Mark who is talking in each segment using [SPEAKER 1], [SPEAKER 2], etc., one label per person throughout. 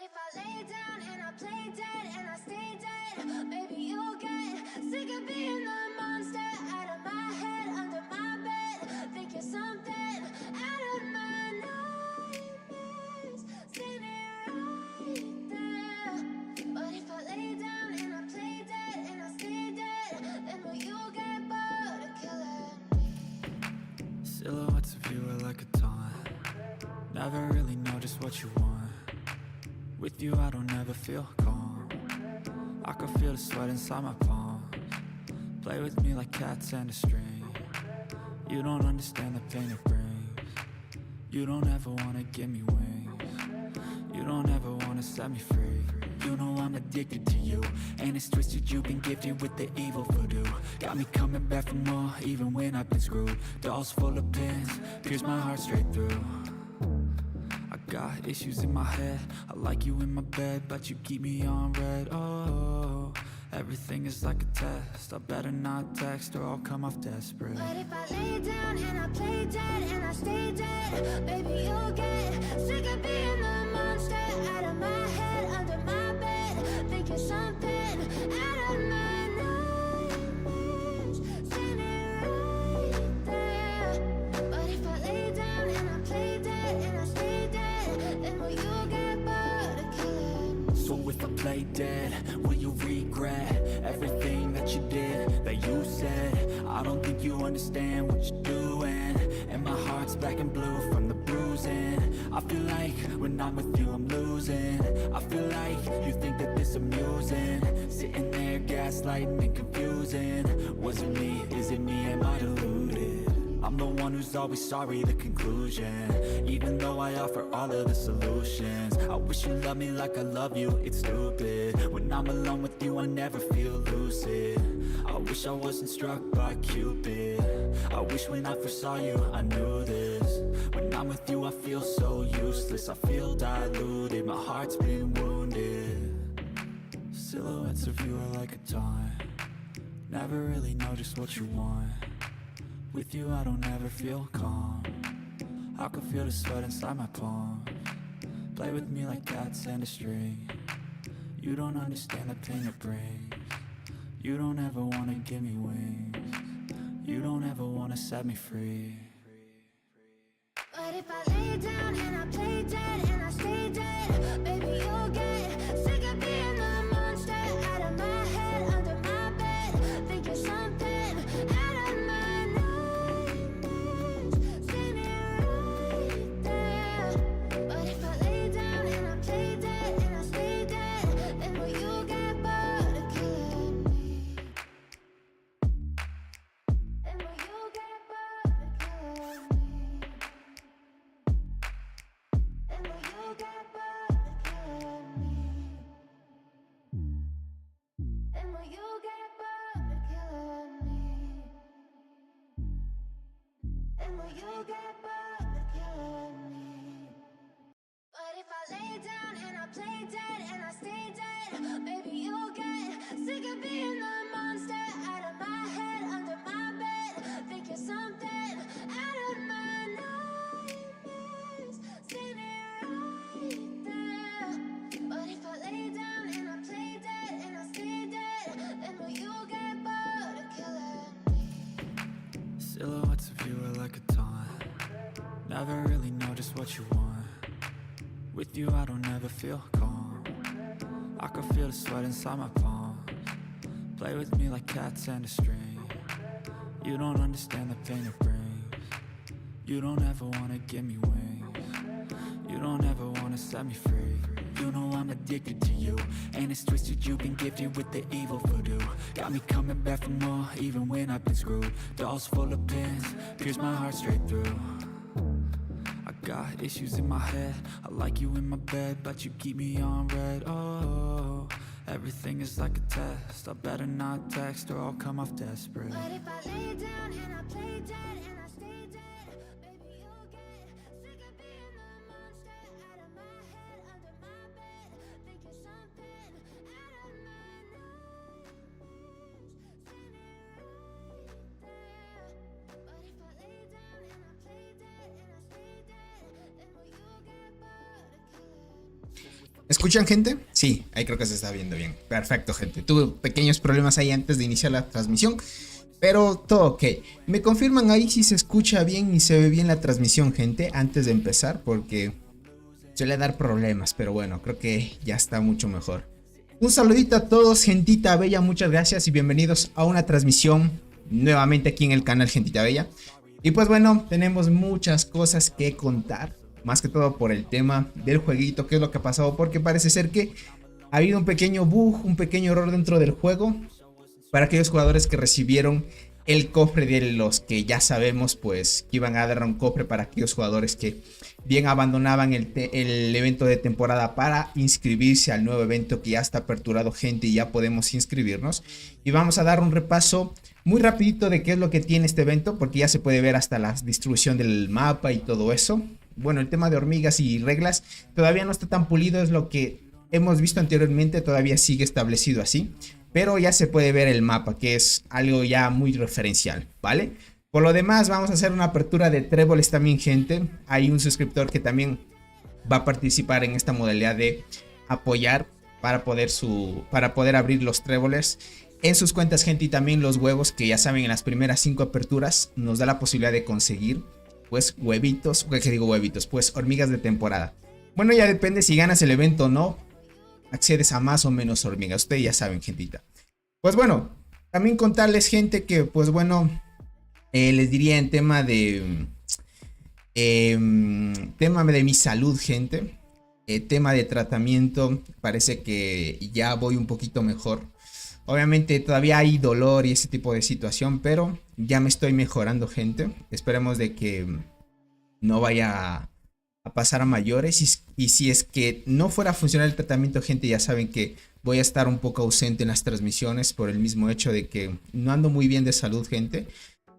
[SPEAKER 1] if I lay down and I play dead and I stay dead, maybe you'll get sick of being the monster out of my head, under my bed. Think you're something out of my nightmares, standing right there. But if I lay down and I play dead and I stay dead, then will you get bored of killing me?
[SPEAKER 2] Silhouettes of you are like a taunt. Never really know just what you want. With you I don't ever feel calm. I can feel the sweat inside my palms. Play with me like cats and a string. You don't understand the pain it brings. You don't ever wanna give me wings. You don't ever wanna set me free. You know I'm addicted to you, and it's twisted, you've been gifted with the evil voodoo. Got me coming back for more, even when I've been screwed. Dolls full of pins, pierce my heart straight through. I got issues in my head, I like you in my bed, but you keep me on red. Oh, everything is like a test, I better not text or I'll come off desperate.
[SPEAKER 1] But if I lay down and I play dead and I stay dead, baby you'll get sick of being the monster out of my head, under my bed. Think you're something out of my nightmares, standing right there. But if I lay down and I play dead and I stay dead, then will you get bored of killing me?
[SPEAKER 2] So if I play dead, will you regret everything that you did, that you said? I don't think you understand what you're doing, and my heart's black and blue from the bruising. I feel like when I'm with you I'm losing. I feel like you think that this amusing, sitting there gaslighting and confusing. Was it me? Is it me? Am I deluded? I'm the one who's always sorry, the conclusion. Even though I offer all of the solutions, I wish you loved me like I love you, it's stupid. When I'm alone with you I never feel lucid. I wish I wasn't struck by Cupid. I wish when I first saw you I knew this. When I'm with you I feel so useless, I feel diluted, my heart's been wounded. Silhouettes of you are like a taunt. Never really know just what you want. With you I don't ever feel calm. I can feel the sweat inside my palms. Play with me like cats and a string. You don't understand the pain it brings. You don't ever wanna give me wings. You don't ever wanna set me free.
[SPEAKER 1] But if I lay down and I play dead and I stay dead, baby you'll get sick of being the monster out of my head, under my bed. Think you're something out of my nightmares, standing right there. But if I lay down and I play dead and I stay dead, then will you get bored of killing me? Then will you get bored of killing me? And will you get bored of killing me? And will you get bored of killing me? And will you get bored of killing me? But if I lay down and I play dead and I stay dead, baby you'll get sick of being the monster out of my head, under my bed. Think you're something out of my nightmares, standing right there. But if I lay down and I play dead and I stay dead, then will you get bored of killing me?
[SPEAKER 2] Silhouettes of you are like a taunt. Never really know just what you want. With you I don't ever feel calm. I can feel the sweat inside my palms. Play with me like cats and a string. You don't understand the pain it brings. You don't ever wanna give me wings. You don't ever wanna set me free. You know I'm addicted to you, and it's twisted, you've been gifted with the evil voodoo. Got me coming back for more, even when I've been screwed. Dolls full of pins, pierce my heart straight through. I got issues in my head, I like you in my bed, but you keep me on red. Oh, everything is like a test, I better not text or I'll come off desperate.
[SPEAKER 1] But if I lay down and I play dead and I stay dead, baby you'll get sick of being the monster out of my head, under my bed. Think you're something out of my nightmares, standing right there. But if I lay down and I play dead and I stay dead, then will you get bored of killing me?
[SPEAKER 3] ¿Escuchan, gente? Sí, ahí creo que se está viendo bien. Perfecto, gente. Tuve pequeños problemas ahí antes de iniciar la transmisión, pero todo ok. Me confirman ahí si se escucha bien y se ve bien la transmisión, gente, antes de empezar, porque suele dar problemas, pero bueno, creo que ya está mucho mejor. Un saludito a todos, gentita bella, muchas gracias y bienvenidos a una transmisión nuevamente aquí en el canal Gentita Bella. Y pues bueno, tenemos muchas cosas que contar, más que todo por el tema del jueguito, qué es lo que ha pasado, porque parece ser que ha habido un pequeño bug, un pequeño error dentro del juego para aquellos jugadores que recibieron el cofre de los que ya sabemos pues que iban a dar un cofre para aquellos jugadores que bien abandonaban el evento de temporada para inscribirse al nuevo evento que ya está aperturado, gente, y ya podemos inscribirnos. Y vamos a dar un repaso muy rapidito de qué es lo que tiene este evento, porque ya se puede ver hasta la distribución del mapa y todo eso. Bueno, el tema de hormigas y reglas todavía no está tan pulido, es lo que hemos visto anteriormente, todavía sigue establecido así. Pero ya se puede ver el mapa, que es algo ya muy referencial, ¿vale? Por lo demás, vamos a hacer una apertura de tréboles también, gente. Hay un suscriptor que también va a participar en esta modalidad de apoyar para poder abrir los tréboles en sus cuentas, gente. Y también los huevos, que ya saben, en las primeras 5 aperturas nos da la posibilidad de conseguir, pues, huevitos. ¿Qué digo huevitos? Pues hormigas de temporada. Bueno, ya depende si ganas el evento o no. Accedes a más o menos hormigas. Ustedes ya saben, gentita. Pues bueno, también contarles, gente, que pues bueno, les diría en tema de mi salud, gente. Tema de tratamiento, parece que ya voy un poquito mejor. Obviamente todavía hay dolor y ese tipo de situación, pero ya me estoy mejorando, gente. Esperemos de que no vaya a pasar a mayores, y si es que no fuera a funcionar el tratamiento, gente, ya saben que voy a estar un poco ausente en las transmisiones por el mismo hecho de que no ando muy bien de salud, gente.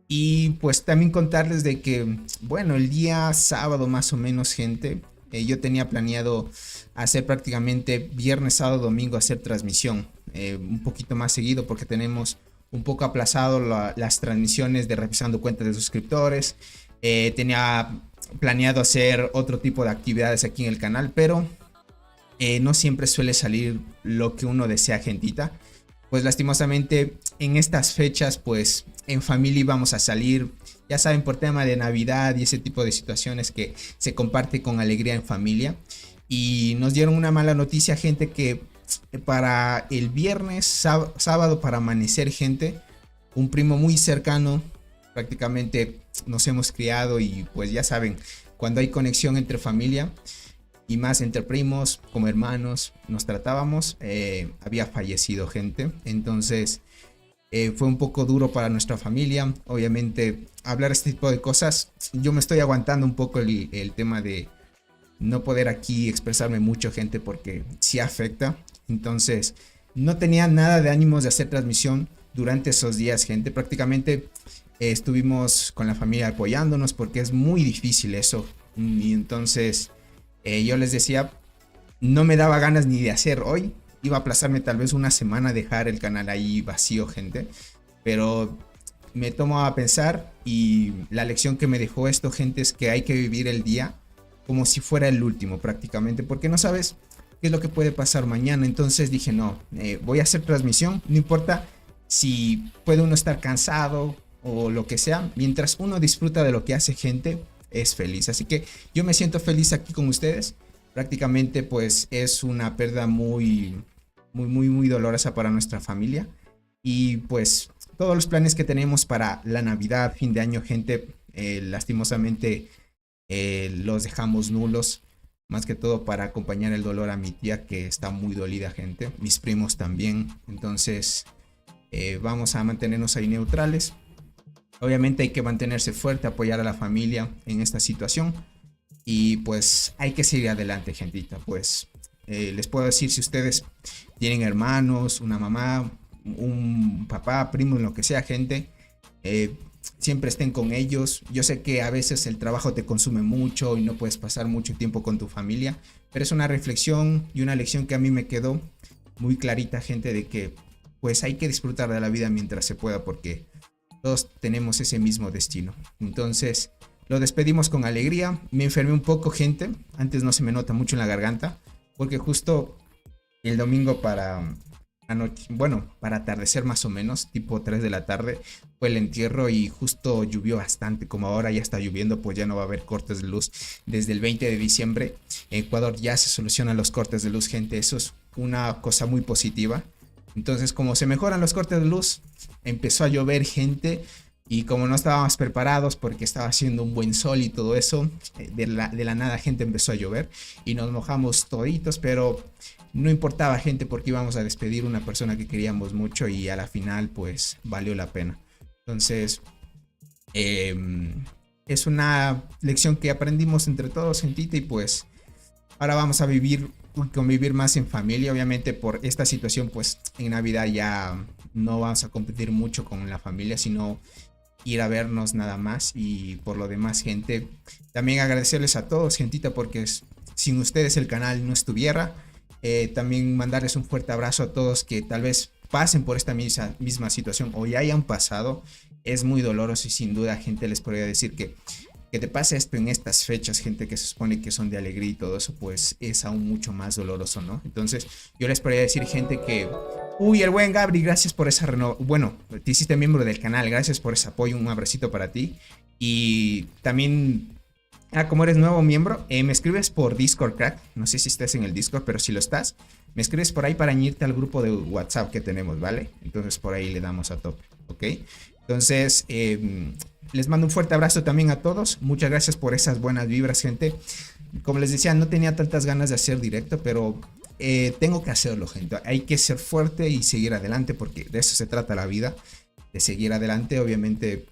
[SPEAKER 3] Y pues también contarles de que, bueno, el día sábado más o menos, gente, yo tenía planeado hacer prácticamente viernes, sábado, domingo, hacer transmisión un poquito más seguido, porque tenemos un poco aplazado las transmisiones de revisando cuentas de suscriptores. Tenía planeado hacer otro tipo de actividades aquí en el canal, pero no siempre suele salir lo que uno desea, gentita. Pues lastimosamente en estas fechas pues en familia íbamos a salir, ya saben, por tema de Navidad y ese tipo de situaciones que se comparte con alegría en familia. Y nos dieron una mala noticia, gente, que para el viernes, sábado, para amanecer, gente, un primo muy cercano, prácticamente nos hemos criado, y pues ya saben, cuando hay conexión entre familia y más entre primos como hermanos nos tratábamos, había fallecido, gente. Entonces fue un poco duro para nuestra familia. Obviamente hablar este tipo de cosas, yo me estoy aguantando un poco el tema de no poder aquí expresarme mucho, gente, porque sí afecta. Entonces no tenía nada de ánimos de hacer transmisión durante esos días, gente. Prácticamente estuvimos con la familia apoyándonos, porque es muy difícil eso. Y entonces yo les decía, no me daba ganas ni de hacer hoy. Iba a aplazarme tal vez una semana, dejar el canal ahí vacío, gente. Pero me tomo a pensar, y la lección que me dejó esto, gente, es que hay que vivir el día como si fuera el último, prácticamente, porque no sabes qué es lo que puede pasar mañana. Entonces dije, no, voy a hacer transmisión, no importa si puede uno estar cansado o lo que sea, mientras uno disfruta de lo que hace, gente, es feliz. Así que yo me siento feliz aquí con ustedes. Prácticamente pues es una pérdida muy dolorosa para nuestra familia, y pues todos los planes que tenemos para la Navidad, fin de año, gente, lastimosamente los dejamos nulos, más que todo para acompañar el dolor a mi tía, que está muy dolida, gente, mis primos también. Entonces vamos a mantenernos ahí neutrales. Obviamente hay que mantenerse fuerte, apoyar a la familia en esta situación, y pues hay que seguir adelante, gentita. Pues les puedo decir, si ustedes tienen hermanos, una mamá, un papá, primo, lo que sea, gente, siempre estén con ellos. Yo sé que a veces el trabajo te consume mucho y no puedes pasar mucho tiempo con tu familia, pero es una reflexión y una lección que a mí me quedó muy clarita, gente, de que pues hay que disfrutar de la vida mientras se pueda, porque todos tenemos ese mismo destino. Entonces lo despedimos con alegría. Me enfermé un poco, gente, antes no se me nota mucho en la garganta, porque justo el domingo para anoche, bueno, para atardecer más o menos, tipo 3 de la tarde, fue el entierro y justo llovió bastante. Como ahora ya está lloviendo, pues ya no va a haber cortes de luz desde el 20 de diciembre. En Ecuador ya se solucionan los cortes de luz, gente. Eso es una cosa muy positiva. Entonces, como se mejoran los cortes de luz, empezó a llover, gente. Y como no estábamos preparados porque estaba haciendo un buen sol y todo eso, de la nada, gente, empezó a llover y nos mojamos toditos, pero no importaba, gente, porque íbamos a despedir a una persona que queríamos mucho y a la final pues valió la pena. Entonces es una lección que aprendimos entre todos, gentita, y pues ahora vamos a convivir más en familia. Obviamente por esta situación pues en Navidad ya no vamos a competir mucho con la familia, sino ir a vernos nada más. Y por lo demás, gente, también agradecerles a todos, gentita, porque sin ustedes el canal no estuviera. También mandarles un fuerte abrazo a todos que tal vez pasen por esta misma situación o ya hayan pasado. Es muy doloroso y sin duda, gente, les podría decir que te pase esto en estas fechas, gente, que se supone que son de alegría y todo eso, pues es aún mucho más doloroso, ¿no? Entonces yo les podría decir, gente, que uy, el buen Gabri, gracias por esa bueno, te hiciste miembro del canal, gracias por ese apoyo, un abracito para ti. Y también, como eres nuevo miembro, me escribes por Discord, crack. No sé si estás en el Discord, pero si lo estás, me escribes por ahí para añadirte al grupo de WhatsApp que tenemos, ¿vale? Entonces por ahí le damos a tope, ¿ok? Entonces, les mando un fuerte abrazo también a todos. Muchas gracias por esas buenas vibras, gente. Como les decía, no tenía tantas ganas de hacer directo, pero tengo que hacerlo, gente. Hay que ser fuerte y seguir adelante, porque de eso se trata la vida, de seguir adelante. Obviamente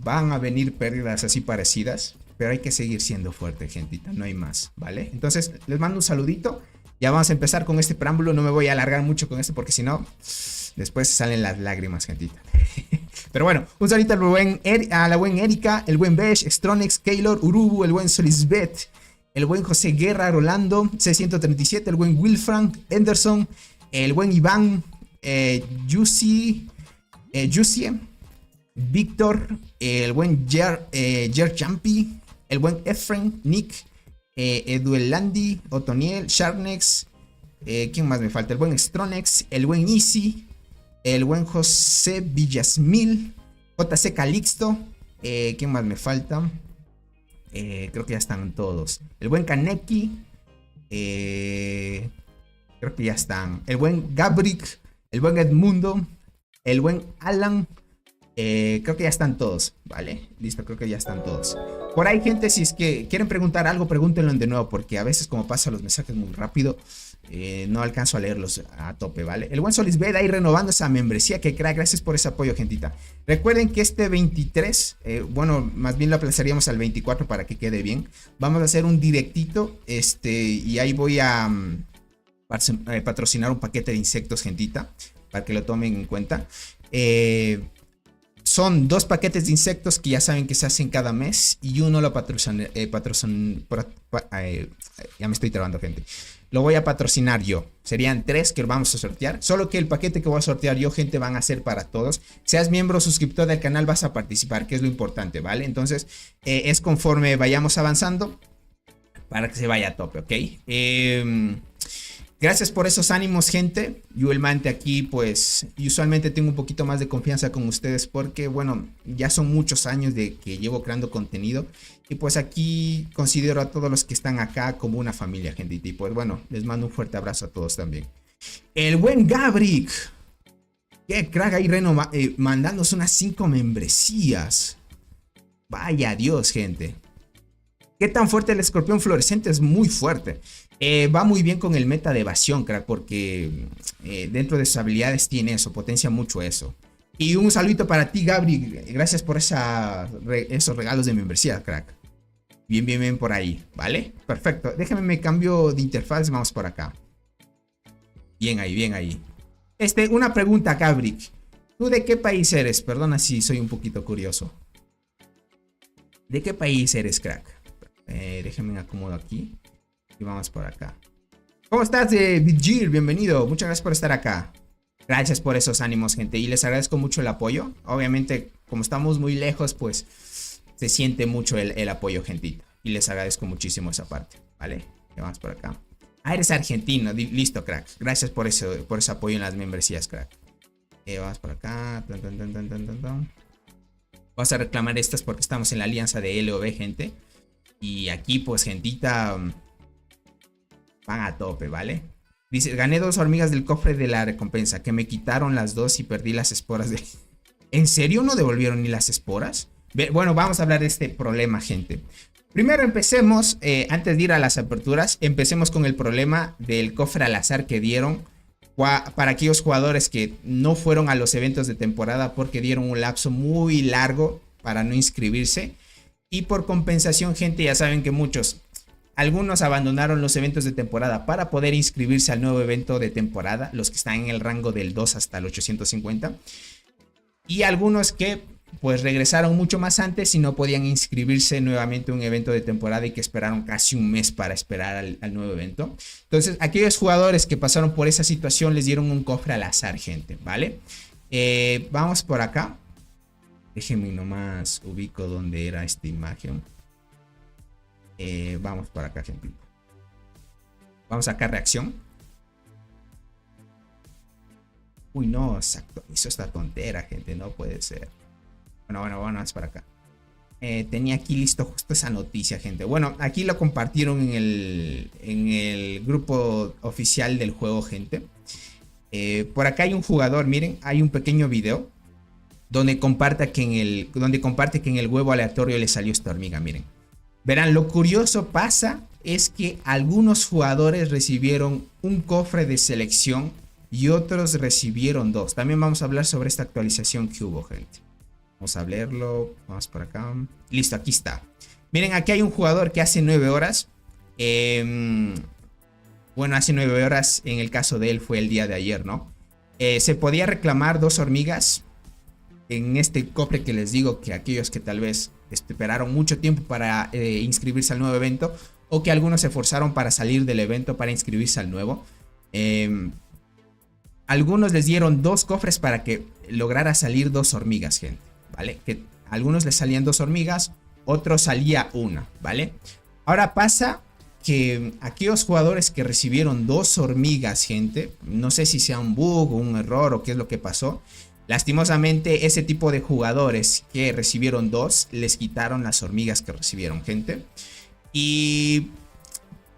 [SPEAKER 3] van a venir pérdidas así parecidas, pero hay que seguir siendo fuerte, gentita, no hay más, ¿vale? Entonces les mando un saludito. Ya vamos a empezar con este preámbulo. No me voy a alargar mucho con esto porque si no, después salen las lágrimas, gentita. Pero bueno, un saludito a la buen Erika, el buen Besh, Stronex, Keylor, Urubu, el buen Solisbet, el buen José Guerra, Rolando, C137, el buen Wilfrank, Anderson, el buen Iván, Juicy, Víctor, el buen Jer Champi, el buen Efren, Nick, Eduelandi, Otoniel, Sharnex, ¿quién más me falta? El buen Stronex, el buen Easy, el buen José Villasmil, JC Calixto, ¿quién más me falta? Creo que ya están todos. El buen Kaneki, creo que ya están. El buen Gabric, el buen Edmundo, el buen Alan. Creo que ya están todos, ¿vale? Listo, creo que ya están todos. Por ahí, gente, si es que quieren preguntar algo, pregúntenlo de nuevo, porque a veces como pasan los mensajes muy rápido, no alcanzo a leerlos a tope, ¿vale? El buen Solisbet ahí renovando esa membresía, que crack, gracias por ese apoyo, gentita. Recuerden que este 23, bueno, más bien lo aplazaríamos al 24 para que quede bien. Vamos a hacer un directito, y ahí voy a patrocinar un paquete de insectos, gentita, para que lo tomen en cuenta. Son 2 paquetes de insectos que ya saben que se hacen cada mes y uno lo ya me estoy trabando, gente. Lo voy a patrocinar yo. Serían 3 que vamos a sortear. Solo que el paquete que voy a sortear yo, gente, van a ser para todos. Seas miembro o suscriptor del canal, vas a participar, que es lo importante, ¿vale? Entonces, es conforme vayamos avanzando para que se vaya a tope, ¿ok? Gracias por esos ánimos, gente. Yo el Mante aquí, pues, usualmente tengo un poquito más de confianza con ustedes porque, bueno, ya son muchos años de que llevo creando contenido. Y pues aquí considero a todos los que están acá como una familia, gente. Y pues, bueno, les mando un fuerte abrazo a todos también. El buen Gabric. Qué crack ahí, mandándose unas 5 membresías. Vaya Dios, gente. Qué tan fuerte el escorpión fluorescente, es muy fuerte. Va muy bien con el meta de evasión, crack, porque dentro de sus habilidades tiene eso, potencia mucho eso. Y un saludito para ti, Gabri, gracias por esos regalos de membresía, crack. Bien por ahí, ¿vale? Perfecto, déjame me cambio de interfaz, vamos por acá. Bien ahí. Una pregunta, Gabri. ¿Tú de qué país eres? Perdona si soy un poquito curioso. ¿De qué país eres, crack? Déjame me acomodo aquí. Y vamos por acá. ¿Cómo estás, Vigil? Bienvenido. Muchas gracias por estar acá. Gracias por esos ánimos, gente. Y les agradezco mucho el apoyo. Obviamente, como estamos muy lejos, pues se siente mucho el apoyo, gentita. Y les agradezco muchísimo esa parte. ¿Vale? Ya vamos por acá. Ah, eres argentino. Listo, crack. Gracias por ese apoyo en las membresías, crack. Vamos por acá. Vamos a reclamar estas porque estamos en la alianza de LOB, gente. Y aquí, pues, gentita, van a tope, ¿vale? Dice, gané 2 hormigas del cofre de la recompensa, que me quitaron las 2 y perdí las esporas de... ¿En serio no devolvieron ni las esporas? Bueno, vamos a hablar de este problema, gente. Primero empecemos, antes de ir a las aperturas, empecemos con el problema del cofre al azar que dieron para aquellos jugadores que no fueron a los eventos de temporada porque dieron un lapso muy largo para no inscribirse. Y por compensación, gente, ya saben que algunos abandonaron los eventos de temporada para poder inscribirse al nuevo evento de temporada, los que están en el rango del 2 hasta el 850. Y algunos que pues regresaron mucho más antes y no podían inscribirse nuevamente a un evento de temporada y que esperaron casi un mes para esperar al nuevo evento. Entonces, aquellos jugadores que pasaron por esa situación les dieron un cofre al azar, gente, ¿vale? Vamos por acá. Déjenme nomás ubico donde era esta imagen. Vamos por acá, gente. Vamos acá, reacción. Uy, no, exacto. Hizo esta tontera, gente. No puede ser. Bueno, vamos para acá. Tenía aquí listo justo esa noticia, gente. Bueno, aquí lo compartieron en el grupo oficial del juego, gente. Por acá hay un jugador, miren, hay un pequeño video donde comparte que en el huevo aleatorio le salió esta hormiga, miren. Verán, lo curioso pasa es que algunos jugadores recibieron un cofre de selección y otros recibieron 2. También vamos a hablar sobre esta actualización que hubo, gente. Vamos a verlo. Vamos por acá. Listo, aquí está. Miren, aquí hay un jugador que hace 9 horas. Bueno, hace 9 horas. En el caso de él fue el día de ayer, ¿no? Se podía reclamar 2 hormigas en este cofre que les digo, que aquellos que tal vez esperaron mucho tiempo para inscribirse al nuevo evento, o que algunos se forzaron para salir del evento para inscribirse al nuevo. Algunos les dieron 2 cofres para que lograra salir 2 hormigas, gente, ¿vale? Que a algunos les salían 2 hormigas, otros salía 1, ¿vale? Ahora pasa que aquellos jugadores que recibieron 2 hormigas, gente, no sé si sea un bug o un error o qué es lo que pasó. Lastimosamente, ese tipo de jugadores que recibieron 2 les quitaron las hormigas que recibieron, gente. Y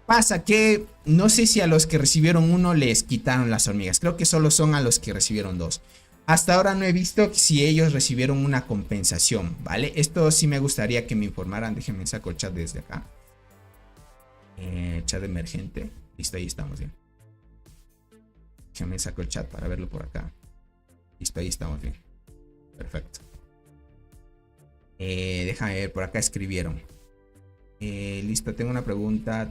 [SPEAKER 3] pasa que no sé si a los que recibieron 1 les quitaron las hormigas. Creo que solo son a los que recibieron 2. Hasta ahora no he visto si ellos recibieron una compensación, ¿vale? Esto sí me gustaría que me informaran. Déjenme saco el chat desde acá. Chat emergente. Listo, ahí estamos bien. Déjenme saco el chat para verlo por acá. Listo, ahí estamos bien. Perfecto. Déjame ver, por acá escribieron. Listo, tengo una pregunta.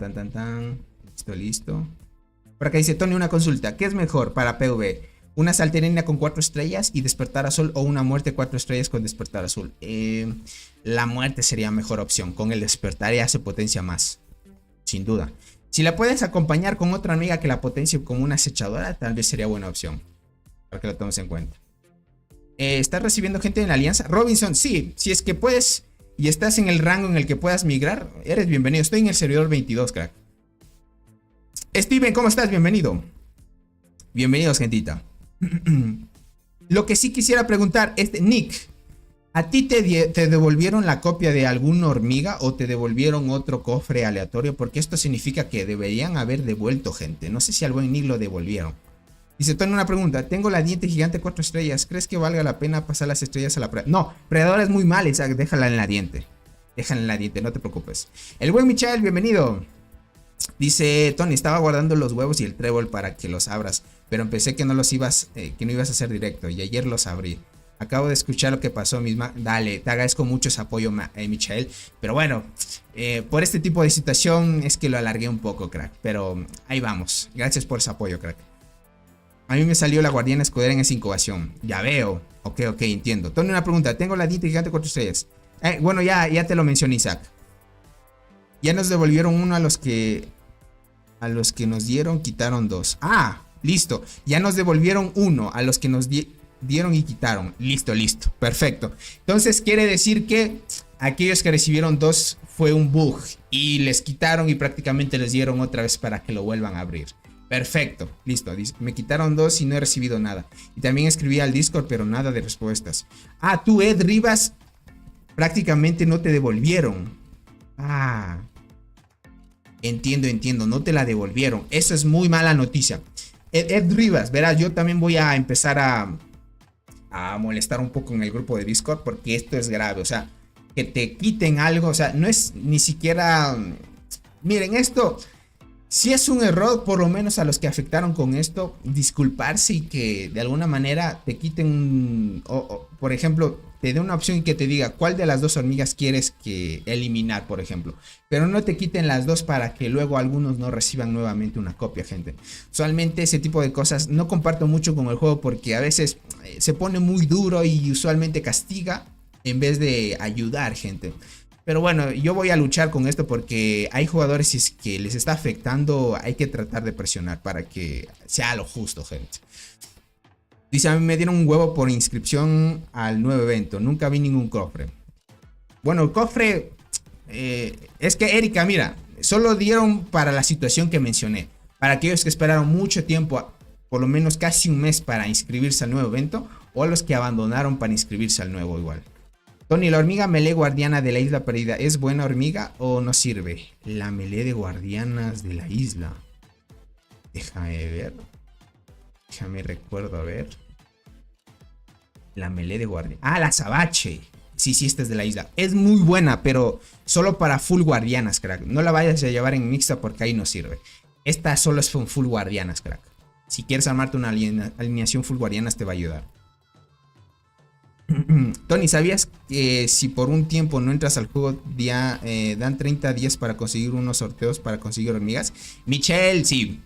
[SPEAKER 3] Listo. Por acá dice Tony, una consulta. ¿Qué es mejor para PvE? ¿Una salterina con 4 estrellas y despertar azul, o una muerte 4 estrellas con despertar azul? La muerte sería mejor opción. Con el despertar ya se potencia más, sin duda. Si la puedes acompañar con otra amiga que la potencie como una acechadora, tal vez sería buena opción, para que lo tomes en cuenta. ¿Estás recibiendo gente en la alianza? Robinson, sí. Si es que puedes y estás en el rango en el que puedas migrar, eres bienvenido. Estoy en el servidor 22, crack. Steven, ¿cómo estás? Bienvenido. Bienvenidos, gentita. Lo que sí quisiera preguntar es, Nick, ¿a ti te devolvieron la copia de alguna hormiga o te devolvieron otro cofre aleatorio? Porque esto significa que deberían haber devuelto, gente. No sé si al buen Nick lo devolvieron. Dice Tony, una pregunta. Tengo la diente gigante 4 estrellas. ¿Crees que valga la pena pasar las estrellas a la prueba? No, Predador es muy mal, Isaac. Déjala en la diente. Déjala en la diente, no te preocupes. El buen Michael, bienvenido. Dice Tony, estaba guardando los huevos y el trébol para que los abras, pero pensé que no ibas a hacer directo y ayer los abrí. Acabo de escuchar lo que pasó misma. Dale, te agradezco mucho ese apoyo, Michael. Pero bueno, por este tipo de situación es que lo alargué un poco, crack. Pero ahí vamos. Gracias por ese apoyo, crack. A mí me salió la guardiana escudera en esa incubación. Ya veo. Ok, entiendo. Tony, una pregunta. Tengo la diente gigante 4 estrellas. Bueno, ya te lo mencioné, Isaac. Ya nos devolvieron uno a los que nos dieron, quitaron 2. Ah, listo. Ya nos devolvieron uno a los que nos dieron y quitaron. Listo. Perfecto. Entonces quiere decir que aquellos que recibieron 2 fue un bug y les quitaron y prácticamente les dieron otra vez para que lo vuelvan a abrir. Perfecto, listo. Me quitaron 2 y no he recibido nada. Y también escribí al Discord, pero nada de respuestas. Ah, tú, Ed Rivas, prácticamente no te devolvieron. Ah, entiendo, no te la devolvieron. Eso es muy mala noticia. Ed Rivas, verás, yo también voy a empezar a molestar un poco en el grupo de Discord porque esto es grave. O sea, que te quiten algo, o sea, no es ni siquiera... Miren, esto... Si es un error, por lo menos a los que afectaron con esto, disculparse y que de alguna manera te quiten, por ejemplo, te dé una opción y que te diga cuál de las 2 hormigas quieres que eliminar, por ejemplo. Pero no te quiten las 2 para que luego algunos no reciban nuevamente una copia, gente. Usualmente ese tipo de cosas no comparto mucho con el juego porque a veces se pone muy duro y usualmente castiga en vez de ayudar, gente. Pero bueno, yo voy a luchar con esto porque hay jugadores que les está afectando. Hay que tratar de presionar para que sea lo justo, gente. Dice, a mí me dieron un huevo por inscripción al nuevo evento. Nunca vi ningún cofre. Bueno, el cofre... es que, Erika, mira, solo dieron para la situación que mencioné. Para aquellos que esperaron mucho tiempo, por lo menos casi un mes para inscribirse al nuevo evento. O a los que abandonaron para inscribirse al nuevo igual. Tony, la hormiga melee guardiana de la isla perdida, ¿es buena hormiga o no sirve? La melee de guardianas de la isla. Déjame ver. Déjame recuerdo, a ver. La melee de guardianas. Ah, la Sabache. Sí, esta es de la isla. Es muy buena, pero solo para full guardianas, crack. No la vayas a llevar en mixta porque ahí no sirve. Esta solo es con full guardianas, crack. Si quieres armarte una alineación full guardianas te va a ayudar. Tony, ¿sabías que si por un tiempo no entras al juego dan 30 días para conseguir unos sorteos para conseguir hormigas? Michelle, sí,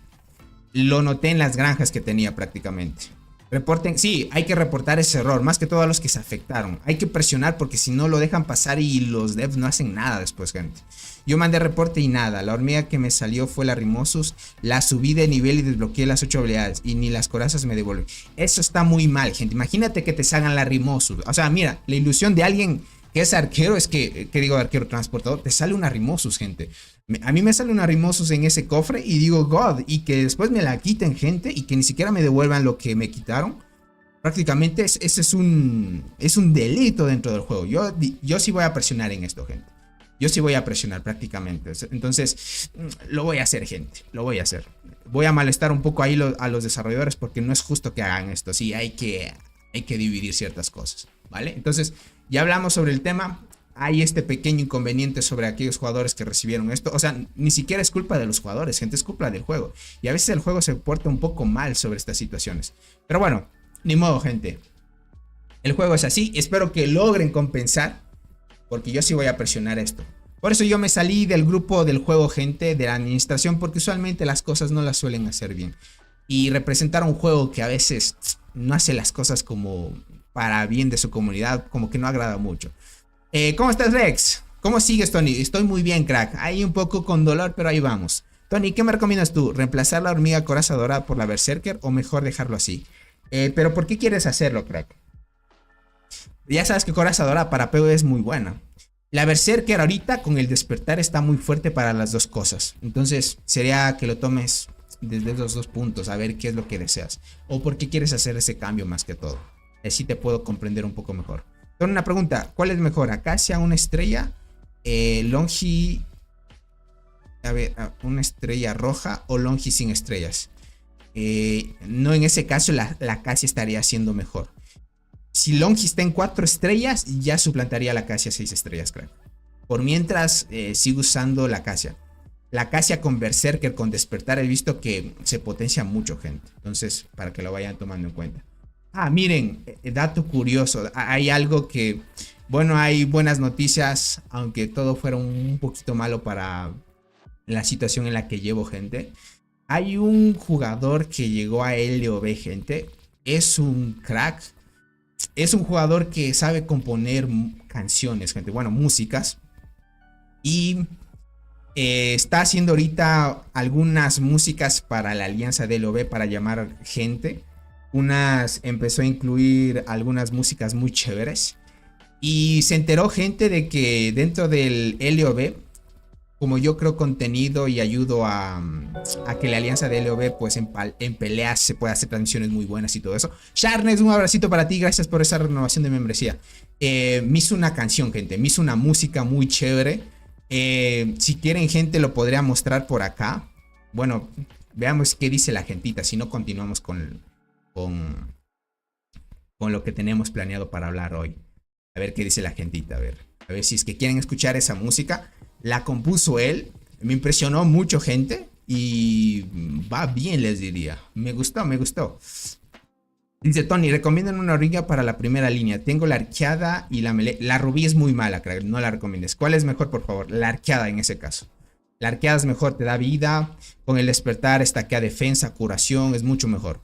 [SPEAKER 3] lo noté en las granjas que tenía prácticamente. Reporten, sí, hay que reportar ese error, más que todo a los que se afectaron. Hay que presionar porque si no lo dejan pasar y los devs no hacen nada después, gente. Yo mandé reporte y nada, la hormiga que me salió fue la Rimosus, la subí de nivel y desbloqueé las 8 habilidades y ni las corazas me devuelven. Eso está muy mal, gente. Imagínate que te salgan la Rimosus. O sea, mira, la ilusión de alguien que es arquero es que digo arquero transportador, te sale una Rimosus, gente. A mí me sale una Rimosus en ese cofre y digo God, y que después me la quiten, gente, y que ni siquiera me devuelvan lo que me quitaron. Prácticamente ese es un delito dentro del juego. Yo sí voy a presionar en esto, gente. Yo sí voy a presionar prácticamente. Entonces, lo voy a hacer, gente. Lo voy a hacer. Voy a molestar un poco ahí a los desarrolladores porque no es justo que hagan esto. Sí, hay que dividir ciertas cosas, ¿vale? Entonces, ya hablamos sobre el tema. Hay este pequeño inconveniente sobre aquellos jugadores que recibieron esto. O sea, ni siquiera es culpa de los jugadores, gente. Es culpa del juego. Y a veces el juego se porta un poco mal sobre estas situaciones. Pero bueno, ni modo, gente. El juego es así. Espero que logren compensar. Porque yo sí voy a presionar esto. Por eso yo me salí del grupo del juego, gente, de la administración. Porque usualmente las cosas no las suelen hacer bien. Y representar un juego que a veces no hace las cosas como para bien de su comunidad, como que no agrada mucho. ¿Cómo estás, Rex? ¿Cómo sigues, Tony? Estoy muy bien, crack. Ahí un poco con dolor, pero ahí vamos. Tony, ¿qué me recomiendas tú? ¿Reemplazar la hormiga coraza dorada por la Berserker o mejor dejarlo así? Pero ¿por qué quieres hacerlo, crack? Ya sabes que coraza dorada para PvE es muy buena. La Berserker ahorita con el despertar está muy fuerte para las dos cosas. Entonces sería que lo tomes desde los dos puntos, a ver qué es lo que deseas. O por qué quieres hacer ese cambio más que todo. Así te puedo comprender un poco mejor. Tengo una pregunta, ¿cuál es mejor? ¿Acacia una estrella? Longi... A ver, una estrella roja o Longi sin estrellas. No, en ese caso la Acacia estaría siendo mejor. Si Longi está en 4 estrellas, ya suplantaría la Acacia 6 estrellas, crack. Por mientras, sigo usando la Acacia. La Acacia con Berserker, con despertar, he visto que se potencia mucho, gente. Entonces, para que lo vayan tomando en cuenta. Ah, miren, dato curioso. Hay algo que, bueno, hay buenas noticias, aunque todo fuera un poquito malo para la situación en la que llevo, gente. Hay un jugador que llegó a LOB, gente. Es un crack. Es un jugador que sabe componer canciones, gente. Bueno, músicas. Y está haciendo ahorita algunas músicas para la alianza de LOB para llamar gente. Empezó a incluir algunas músicas muy chéveres. Y se enteró gente de que dentro del LOB, como yo creo contenido y ayudo a que la alianza de LOB pues en peleas se pueda hacer transmisiones muy buenas y todo eso. Sharnes, un abracito para ti, gracias por esa renovación de membresía. Me hizo una canción, gente, me hizo una música muy chévere. Si quieren, gente, lo podría mostrar por acá. Bueno, veamos qué dice la gentita, si no continuamos con lo que tenemos planeado para hablar hoy. A ver qué dice la gentita, a ver si es que quieren escuchar esa música. La compuso él, me impresionó mucho, gente, y va bien, les diría. Me gustó, me gustó. Dice Tony, recomiendan una orilla para la primera línea. Tengo la arqueada y la melee. La rubí es muy mala, crack, no la recomiendes. ¿Cuál es mejor, por favor? La arqueada en ese caso. La arqueada es mejor, te da vida. Con el despertar, estaquea defensa, curación, es mucho mejor.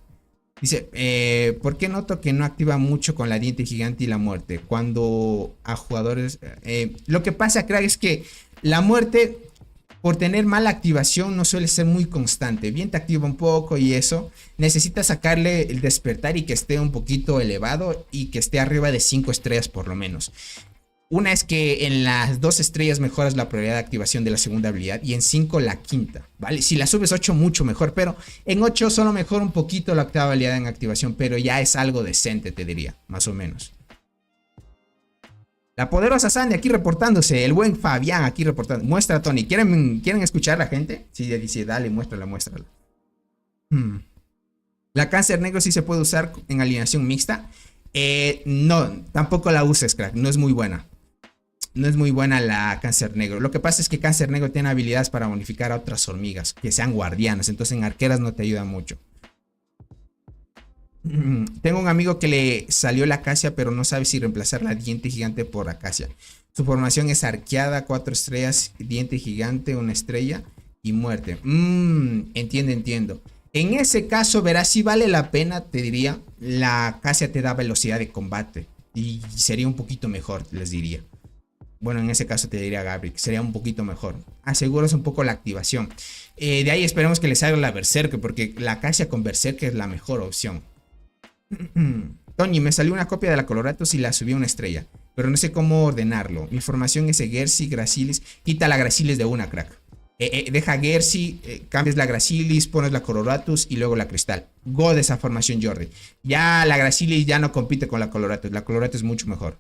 [SPEAKER 3] Dice, ¿por qué noto que no activa mucho con la diente gigante y la muerte? Cuando a jugadores... lo que pasa, crack, es que la muerte, por tener mala activación, no suele ser muy constante. Bien te activa un poco y eso. Necesitas sacarle el despertar y que esté un poquito elevado y que esté arriba de 5 estrellas por lo menos. Una es que en las 2 estrellas mejoras la probabilidad de activación de la segunda habilidad y en 5 la quinta, ¿vale? Si la subes 8 mucho mejor, pero en 8 solo mejora un poquito la octava habilidad en activación, pero ya es algo decente, te diría, más o menos. La poderosa Sandy aquí reportándose, el buen Fabián aquí reportando. Muestra, Tony, ¿quieren escuchar la gente? Sí, dice, dale, muéstrala, muéstrala. La cáncer negro sí se puede usar en alineación mixta. No, tampoco la uses, crack, no es muy buena. No es muy buena la cáncer negro. Lo que pasa es que cáncer negro tiene habilidades para bonificar a otras hormigas que sean guardianas. Entonces en arqueras no te ayuda mucho. Tengo un amigo que le salió la acacia, pero no sabe si reemplazar la diente gigante por acacia. Su formación es arqueada, 4 estrellas, diente gigante, 1 estrella y muerte. Entiendo. En ese caso, verás si vale la pena, te diría. La acacia te da velocidad de combate y sería un poquito mejor, les diría. Bueno, en ese caso te diría Gabriel, sería un poquito mejor. Aseguras un poco la activación. De ahí esperemos que les salga la Berserker, porque la acacia con Berserker es la mejor opción. Tony, me salió una copia de la Coloratus y la subí a 1 estrella, pero no sé cómo ordenarlo. Mi formación es Gersi, Gracilis. Quita la Gracilis de una, crack. Deja Gersi, cambias la Gracilis, pones la Coloratus y luego la Cristal. Go de esa formación, Jordi. Ya la Gracilis ya no compite con la Coloratus. La Coloratus es mucho mejor.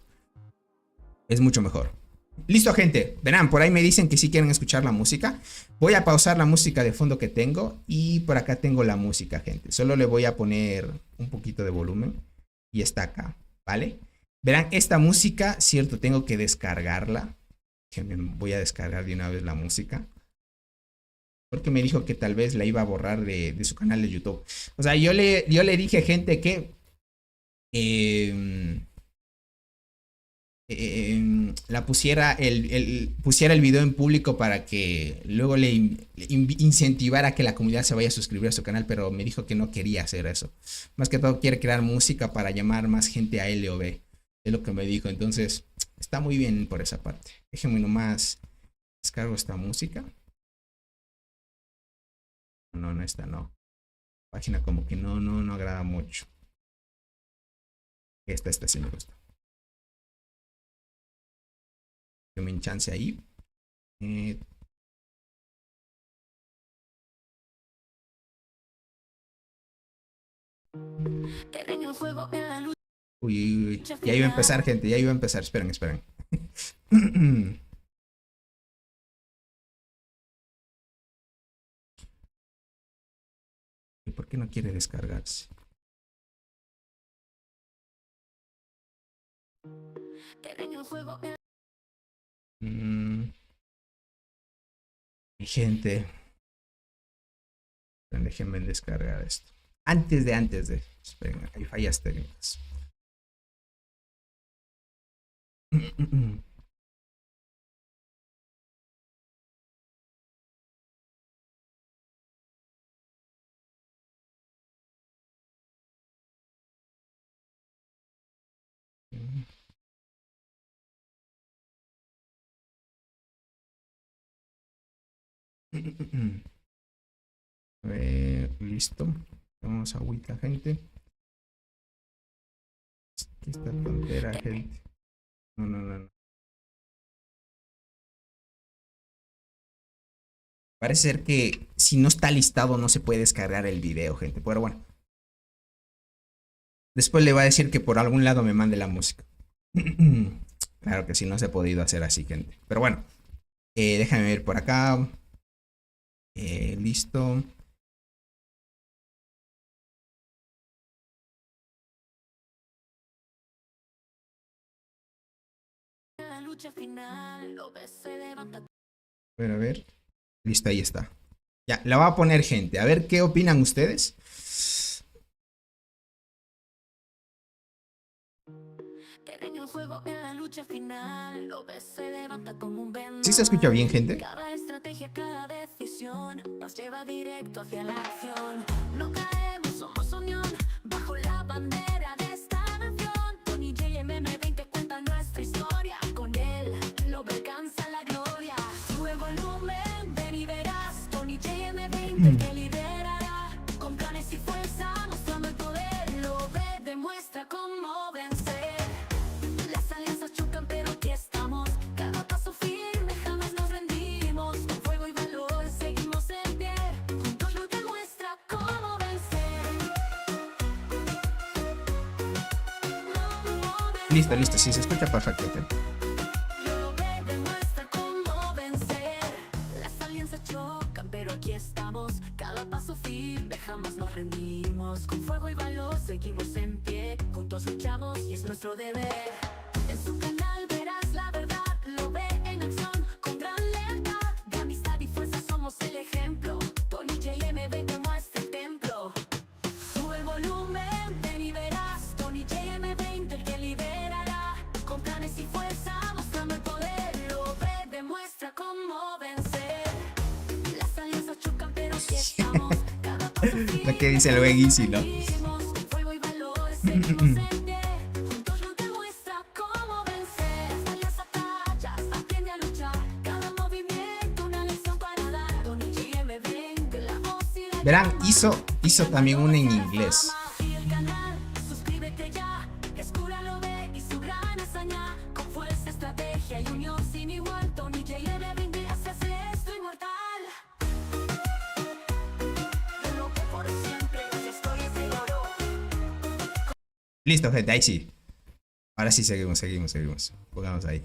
[SPEAKER 3] Es mucho mejor. Listo, gente. Verán, por ahí me dicen que si quieren escuchar la música. Voy a pausar la música de fondo que tengo. Y por acá tengo la música, gente. Solo le voy a poner un poquito de volumen. Y está acá, ¿vale? Verán, esta música, cierto, tengo que descargarla. Voy a descargar de una vez la música. Porque me dijo que tal vez la iba a borrar de su canal de YouTube. O sea, yo le dije, gente, que... la pusiera el video en público para que luego le incentivara a que la comunidad se vaya a suscribir a su canal, pero me dijo que no quería hacer eso. Más que todo quiere crear música para llamar más gente a LOB. Es lo que me dijo. Entonces está muy bien por esa parte. Déjenme nomás descargo esta música. No, esta no. Página como que no agrada mucho. Esta sí me gusta. Yo me enchance ahí. Uy. Ya iba a empezar, gente. Ya iba a empezar. Esperen. ¿Y por qué no quiere descargarse? Mi gente. Déjenme descargar esto. Antes de. Esperen, hay fallas técnicas. A ver, listo. Vamos a agüita, gente. Aquí está tontera, gente. No, no, no, no. Parece ser que si no está listado no se puede descargar el video, gente. Pero bueno. Después le va a decir que por algún lado me mande la música. Claro que sí, no se ha podido hacer así, gente. Pero bueno. Déjame ver por acá. Listo. A ver. Listo, ahí está. Ya, la voy a poner, gente. A ver qué opinan ustedes. ¿Sí se escucha bien, gente?
[SPEAKER 1] Cada estrategia, cada decisión nos lleva directo hacia la acción. No caemos, somos unión bajo la bandera de esta nación. Tony J MM20 cuenta nuestra historia. Con él lo alcanza la gloria. Sube volumen, ven y verás. Tony J MM20 que liderará. Con planes y fuerza, mostrando el poder. Lo ve, demuestra cómo vencer. Las alianzas chocan, pero aquí estamos. Cada paso firme, jamás nos rendimos. Con fuego y valor seguimos en pie. Juntos lo demuestra cómo vencer.
[SPEAKER 3] Listo, listo. Sí, se escucha perfecto.
[SPEAKER 1] Lo ve, demuestra cómo vencer. Las alianzas chocan, pero aquí estamos. Cada paso firme, jamás nos rendimos. Con fuego y valor seguimos en pie. Juntos luchamos y es nuestro deber. En su canal verás la verdad, lo ve en acción con gran lealtad. De amistad y fuerza somos el ejemplo. Tony JM20 muestra el templo. Sube el volumen, ven y verás. Tony JM20 el que liberará. Con planes y fuerza, mostrando el poder. Lo ve, demuestra cómo vencer. Las alianzas chocan, pero aquí estamos. Cada paso firme,
[SPEAKER 3] Lo que dice el buen Easy, ¿no?
[SPEAKER 1] con fuego y valor seguimos en pie. Juntos lo demuestra cómo vencer. Hasta las batallas aprende a luchar. Cada movimiento una lección para dar. Tony JM20 la voz y la
[SPEAKER 3] Verán, hizo también una en inglés.
[SPEAKER 1] y el canal, suscríbete ya. Escura lo ve y su gran hazaña. Con fuerza, estrategia y unión sin igual. Tony JM20 hace esto inmortal. Lo que por siempre las historias de oro.
[SPEAKER 3] Listo, gente, ahí sí. Ahora sí seguimos. Pongamos ahí.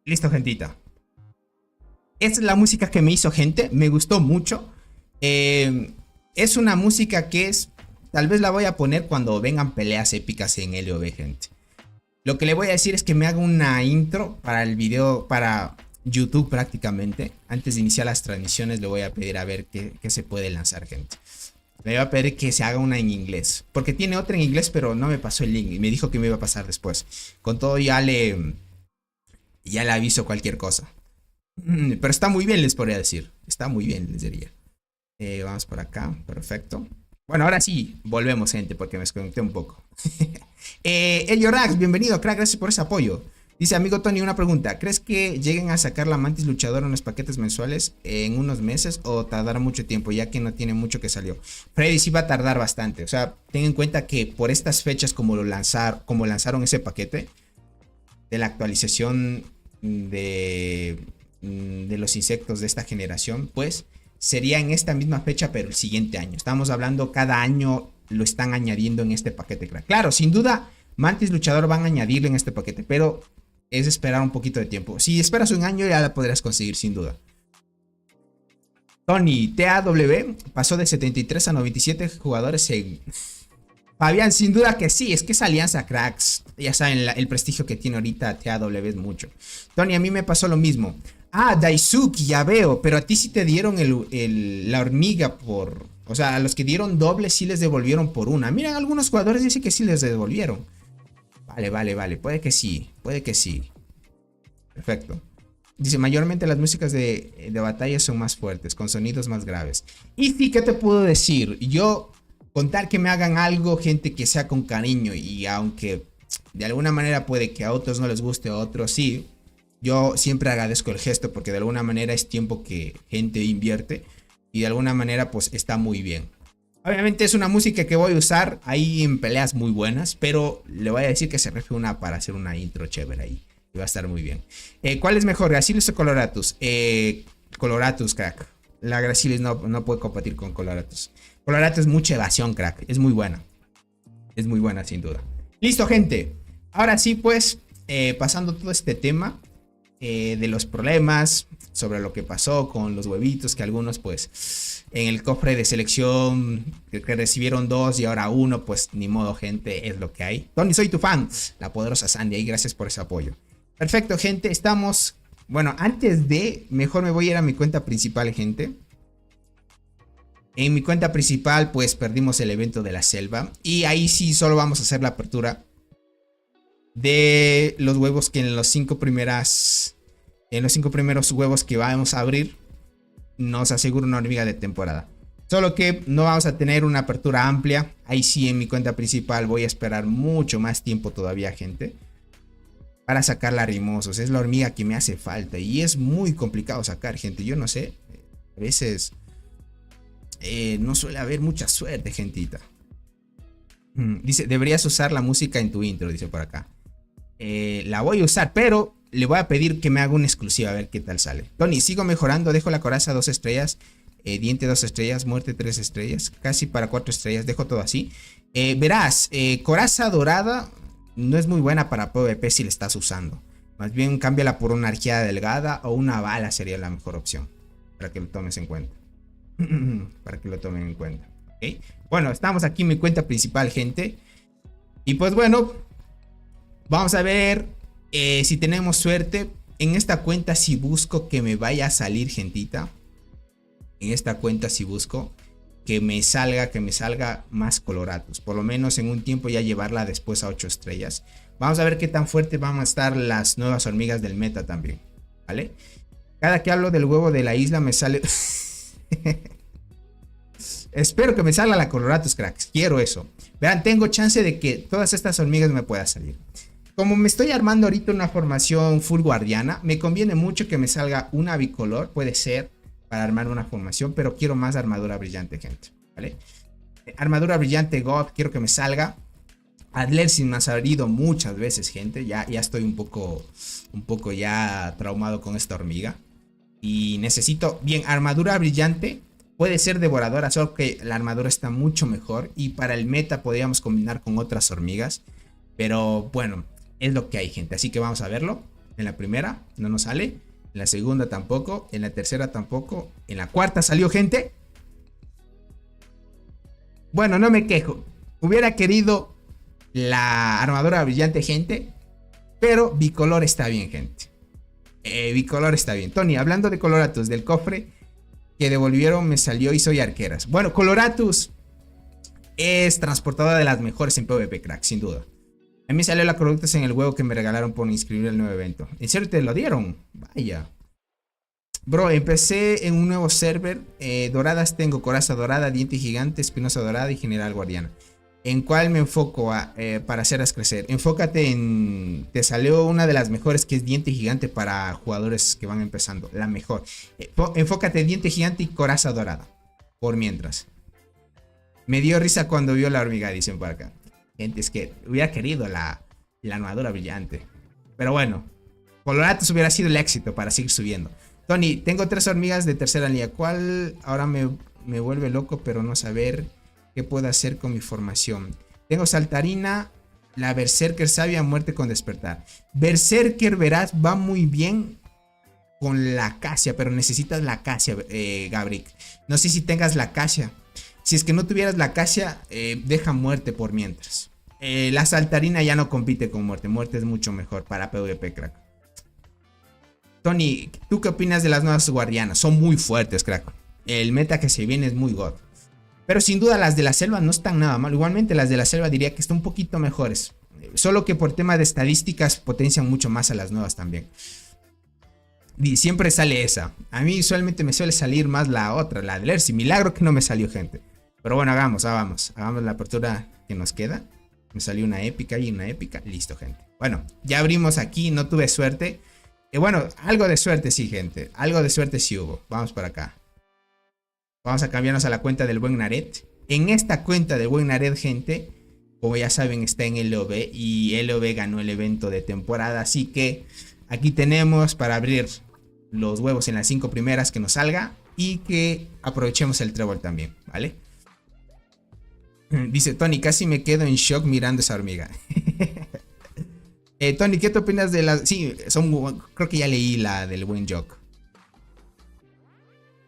[SPEAKER 3] Listo, gentita. Esta es la música que me hizo, gente. Me gustó mucho. Es una música que es... Tal vez la voy a poner cuando vengan peleas épicas en LOB, gente. Lo que le voy a decir es que me haga una intro para el video, para YouTube prácticamente. Antes de iniciar las transmisiones le voy a pedir a ver qué se puede lanzar, gente. Le voy a pedir que se haga una en inglés. Porque tiene otra en inglés, pero no me pasó el link. Y me dijo que me iba a pasar después. Con todo ya le aviso cualquier cosa. Pero está muy bien, les podría decir. Está muy bien, les diría. Vamos por acá. Perfecto. Bueno, ahora sí, volvemos, gente, porque me desconecté un poco. Elio Rax, bienvenido, crack, gracias por ese apoyo. Dice, amigo Tony, una pregunta. ¿Crees que lleguen a sacar la Mantis Luchadora en los paquetes mensuales en unos meses o tardará mucho tiempo, ya que no tiene mucho que salió? Freddy, sí va a tardar bastante. O sea, ten en cuenta que por estas fechas como lanzaron ese paquete de la actualización de los insectos de esta generación, pues sería en esta misma fecha, pero el siguiente año. Estamos hablando cada año lo están añadiendo en este paquete, crack. Claro, sin duda, Mantis Luchador van a añadirlo en este paquete, pero es esperar un poquito de tiempo. Si esperas un año ya la podrás conseguir, sin duda. Tony, TAW pasó de 73 a 97 jugadores en... Fabián, sin duda que sí, es que esa alianza, cracks. Ya saben, el prestigio que tiene ahorita TAW es mucho. Tony, a mí me pasó lo mismo. Ah, Daisuke, ya veo, pero a ti sí te dieron la hormiga por... O sea, a los que dieron doble sí les devolvieron por una. Miren, algunos jugadores dicen que sí les devolvieron. Vale, puede que sí. Perfecto. Dice, mayormente las músicas de batalla son más fuertes, con sonidos más graves. Y sí, ¿qué te puedo decir? Yo, contar que me hagan algo, gente, que sea con cariño. Y aunque de alguna manera puede que a otros no les guste, a otros sí. Yo siempre agradezco el gesto porque de alguna manera es tiempo que gente invierte. Y de alguna manera pues está muy bien. Obviamente es una música que voy a usar ahí en peleas muy buenas, pero le voy a decir que se refiere una para hacer una intro chévere ahí. Y va a estar muy bien. ¿Cuál es mejor, Gracilis o Coloratus? Coloratus, crack. La Gracilis no puede competir con Coloratus. Coloratus es mucha evasión, crack. Es muy buena. Es muy buena, sin duda. Listo, gente. Ahora sí, pues, pasando todo este tema de los problemas, sobre lo que pasó con los huevitos, que algunos, pues, en el cofre de selección que recibieron 2 y ahora 1, pues, ni modo, gente, es lo que hay. Tony, soy tu fan. La poderosa Sandy, y gracias por ese apoyo. Perfecto, gente, estamos... Bueno, antes de... Mejor me voy a ir a mi cuenta principal, gente. En mi cuenta principal, pues, perdimos el evento de la selva. Y ahí sí solo vamos a hacer la apertura de los huevos que en los 5 primeros huevos que vamos a abrir nos asegura una hormiga de temporada. Solo que no vamos a tener una apertura amplia. Ahí sí en mi cuenta principal voy a esperar mucho más tiempo todavía, gente, para sacar la Rimosos. Es la hormiga que me hace falta y es muy complicado sacar, gente. Yo no sé, a veces no suele haber mucha suerte, gentita. Dice, deberías usar la música en tu intro, dice por acá. La voy a usar, pero le voy a pedir que me haga una exclusiva, a ver qué tal sale. Tony, sigo mejorando, dejo la coraza 2 estrellas, diente 2 estrellas, muerte 3 estrellas, casi para 4 estrellas, dejo todo así. Verás, coraza dorada no es muy buena para PvP si la estás usando. Más bien cámbiala por una arqueada delgada o una bala sería la mejor opción. Para que lo tomes en cuenta. Para que lo tomen en cuenta. ¿Okay? Bueno, estamos aquí en mi cuenta principal, gente. Y pues bueno, vamos a ver si tenemos suerte. En esta cuenta si busco que me vaya a salir, gentita. En esta cuenta si busco que me salga más Coloratus. Por lo menos en un tiempo ya llevarla después a 8 estrellas. Vamos a ver qué tan fuerte van a estar las nuevas hormigas del meta también. ¿Vale? Cada que hablo del huevo de la isla me sale... Espero que me salga la Coloratus, cracks. Quiero eso. Vean, tengo chance de que todas estas hormigas me puedan salir. Como me estoy armando ahorita una formación full guardiana, me conviene mucho que me salga una bicolor. Puede ser para armar una formación, pero quiero más armadura brillante, gente. ¿Vale? Armadura brillante God, quiero que me salga. Adlersi me ha salido muchas veces, gente. Ya estoy un poco ya traumado con esta hormiga. Y necesito, bien, armadura brillante. Puede ser devoradora, solo que la armadura está mucho mejor. Y para el meta podríamos combinar con otras hormigas. Pero bueno, es lo que hay, gente. Así que vamos a verlo. En la primera no nos sale. En la segunda tampoco. En la tercera tampoco. En la cuarta salió, gente. Bueno, no me quejo. Hubiera querido la armadura brillante, gente. Pero bicolor está bien, gente. Bicolor está bien. Tony, hablando de Coloratus, del cofre que devolvieron me salió y soy arqueras. Bueno, Coloratus es transportadora de las mejores en PvP, crack, sin duda. A mí salió la Coloratus en el huevo que me regalaron por inscribir el nuevo evento. ¿En serio te lo dieron? Vaya. Bro, empecé en un nuevo server. Doradas tengo coraza dorada, diente gigante, espinosa dorada y general guardiana. ¿En cuál me enfoco para hacerlas crecer? Enfócate en... Te salió una de las mejores que es diente gigante para jugadores que van empezando. La mejor. Enfócate en diente gigante y coraza dorada. Por mientras. Me dio risa cuando vio la hormiga, dicen por acá. Gente, es que hubiera querido la armadura brillante. Pero bueno. Coloratus hubiera sido el éxito para seguir subiendo. Tony, tengo 3 hormigas de tercera línea. ¿Cuál ahora me vuelve loco, pero no saber qué puedo hacer con mi formación? Tengo saltarina, la Berserker sabia, muerte con despertar. Berserker, verás, va muy bien con la acacia, pero necesitas la acacia, Gabrick. No sé si tengas la acacia. Si es que no tuvieras la acacia, deja muerte por mientras. La saltarina ya no compite con muerte. Muerte es mucho mejor para PvP, crack. Tony, ¿tú qué opinas de las nuevas guardianas? Son muy fuertes, crack. El meta que se viene es muy god. Pero sin duda las de la selva no están nada mal. Igualmente las de la selva diría que están un poquito mejores. Solo que por tema de estadísticas potencian mucho más a las nuevas también. Y siempre sale esa. A mí usualmente me suele salir más la otra, la de Lersi. Milagro que no me salió, gente. Pero bueno, hagamos la apertura que nos queda. Me salió una épica y una épica. Listo, gente. Bueno, ya abrimos aquí. No tuve suerte. Bueno, algo de suerte sí, gente. Algo de suerte sí hubo. Vamos para acá. Vamos a cambiarnos a la cuenta del buen Naret. En esta cuenta de buen Nared, gente, como ya saben, está en LOB y LOB ganó el evento de temporada. Así que aquí tenemos para abrir los huevos en las 5 primeras que nos salga y que aprovechemos el trébol también, ¿vale? Dice Tony, casi me quedo en shock mirando esa hormiga. Tony, ¿qué te opinas de las...? Sí, creo que ya leí la del buen Jock.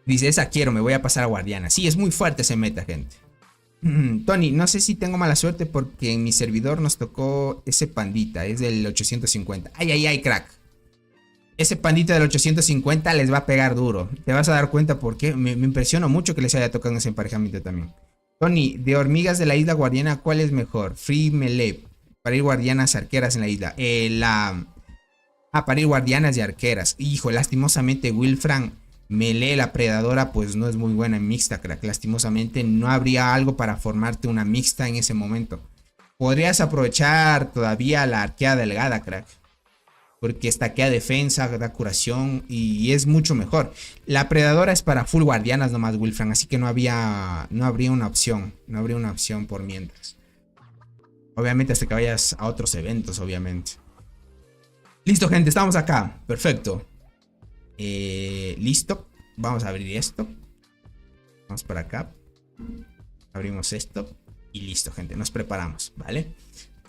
[SPEAKER 3] Dice, esa quiero, me voy a pasar a guardiana. Sí, es muy fuerte ese meta, gente. Tony, no sé si tengo mala suerte porque en mi servidor nos tocó ese pandita, es del 850. Ay, ay, ay, crack. Ese pandita del 850 les va a pegar duro. Te vas a dar cuenta porque me impresionó mucho que les haya tocado en ese emparejamiento también. Tony, de hormigas de la isla guardiana, ¿cuál es mejor? Free melee, para ir guardianas arqueras en la isla. Para ir guardianas y arqueras. Hijo, lastimosamente Wilfran melee, la predadora, pues no es muy buena en mixta, crack. Lastimosamente no habría algo para formarte una mixta en ese momento. Podrías aprovechar todavía la arquea delgada, crack, porque estaquea defensa, da curación y es mucho mejor. La predadora es para full guardianas nomás, Wilfran, así que no habría una opción. No habría una opción por mientras. Obviamente hasta que vayas a otros eventos, obviamente. Listo, gente, estamos acá. Perfecto. Listo. Vamos a abrir esto. Vamos para acá. Abrimos esto. Y listo, gente. Nos preparamos, ¿vale?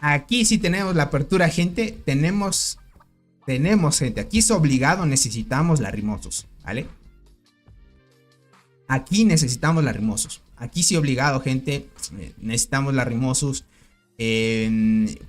[SPEAKER 3] Aquí sí tenemos la apertura, gente. Tenemos, gente. Aquí es obligado, necesitamos larimosos, ¿vale? Aquí necesitamos larimosos. Aquí sí obligado, gente. Necesitamos larimosos.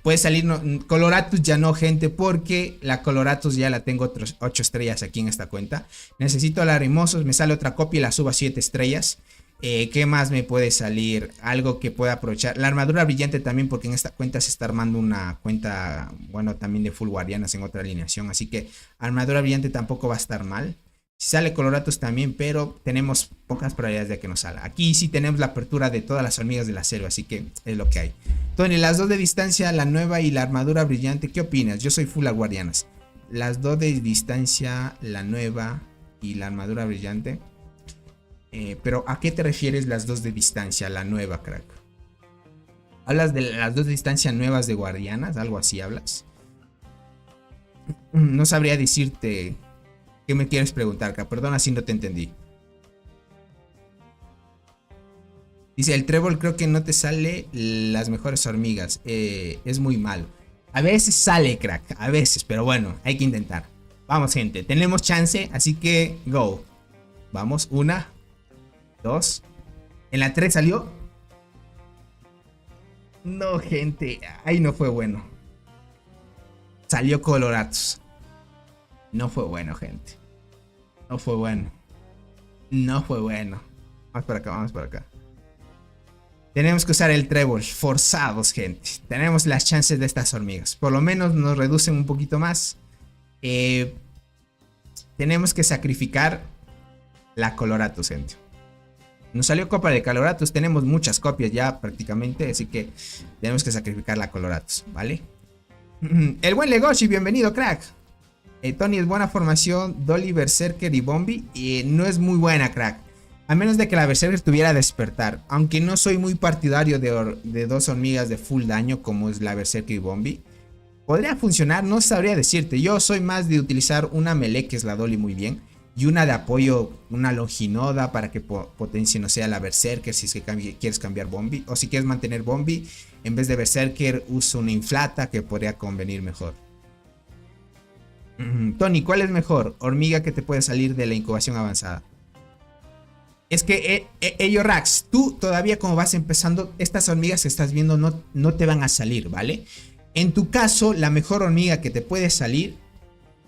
[SPEAKER 3] Puede salir Coloratus ya no, gente, porque la Coloratus ya la tengo 8 estrellas aquí en esta cuenta. Necesito larimosos, me sale otra copia y la subo a 7 estrellas. ¿Qué más me puede salir? Algo que pueda aprovechar. La armadura brillante también, porque en esta cuenta se está armando una cuenta, bueno, también de full guardianas en otra alineación. Así que armadura brillante tampoco va a estar mal. Si sale Coloratus también, pero tenemos pocas probabilidades de que nos salga. Aquí sí tenemos la apertura de todas las hormigas de la selva, así que es lo que hay. Tony, las dos de distancia, la nueva y la armadura brillante, ¿qué opinas? Yo soy full a guardianas. Las dos de distancia, la nueva y la armadura brillante. Pero ¿a qué te refieres las dos de distancia, la nueva, crack? ¿Hablas de las dos de distancia nuevas de guardianas? ¿Algo así hablas? No sabría decirte... ¿Qué me quieres preguntar, crack? Perdona si no te entendí. Dice, el trébol creo que no te sale las mejores hormigas. Es muy malo. A veces sale, crack. A veces, pero bueno, hay que intentar. Vamos, gente. Tenemos chance, así que go. Vamos, 1, 2. En la 3 salió. No, gente. Ahí no fue bueno. Salió Coloratus. No fue bueno, gente. No fue bueno. No fue bueno. Vamos para acá, vamos para acá. Tenemos que usar el trébol. Forzados, gente. Tenemos las chances de estas hormigas. Por lo menos nos reducen un poquito más. Tenemos que sacrificar la Coloratus, gente. Nos salió copa de Coloratus. Tenemos muchas copias ya prácticamente. Así que tenemos que sacrificar la Coloratus, ¿vale? El buen Legoshi, bienvenido, crack. Tony, es buena formación. Dolly, Berserker y Bombi. No es muy buena, crack. A menos de que la Berserker tuviera despertar. Aunque no soy muy partidario de dos hormigas de full daño como es la Berserker y Bombi. Podría funcionar, no sabría decirte. Yo soy más de utilizar una melee, que es la Dolly, muy bien. Y una de apoyo, una Longinoda para que potencie, no sea la Berserker si es que quieres cambiar Bombi. O si quieres mantener Bombi, en vez de Berserker uso una Inflata que podría convenir mejor. Tony, ¿cuál es mejor? Hormiga que te puede salir de la incubación avanzada. Es que, Rax, tú todavía como vas empezando, estas hormigas que estás viendo no te van a salir, ¿vale? En tu caso, la mejor hormiga que te puede salir,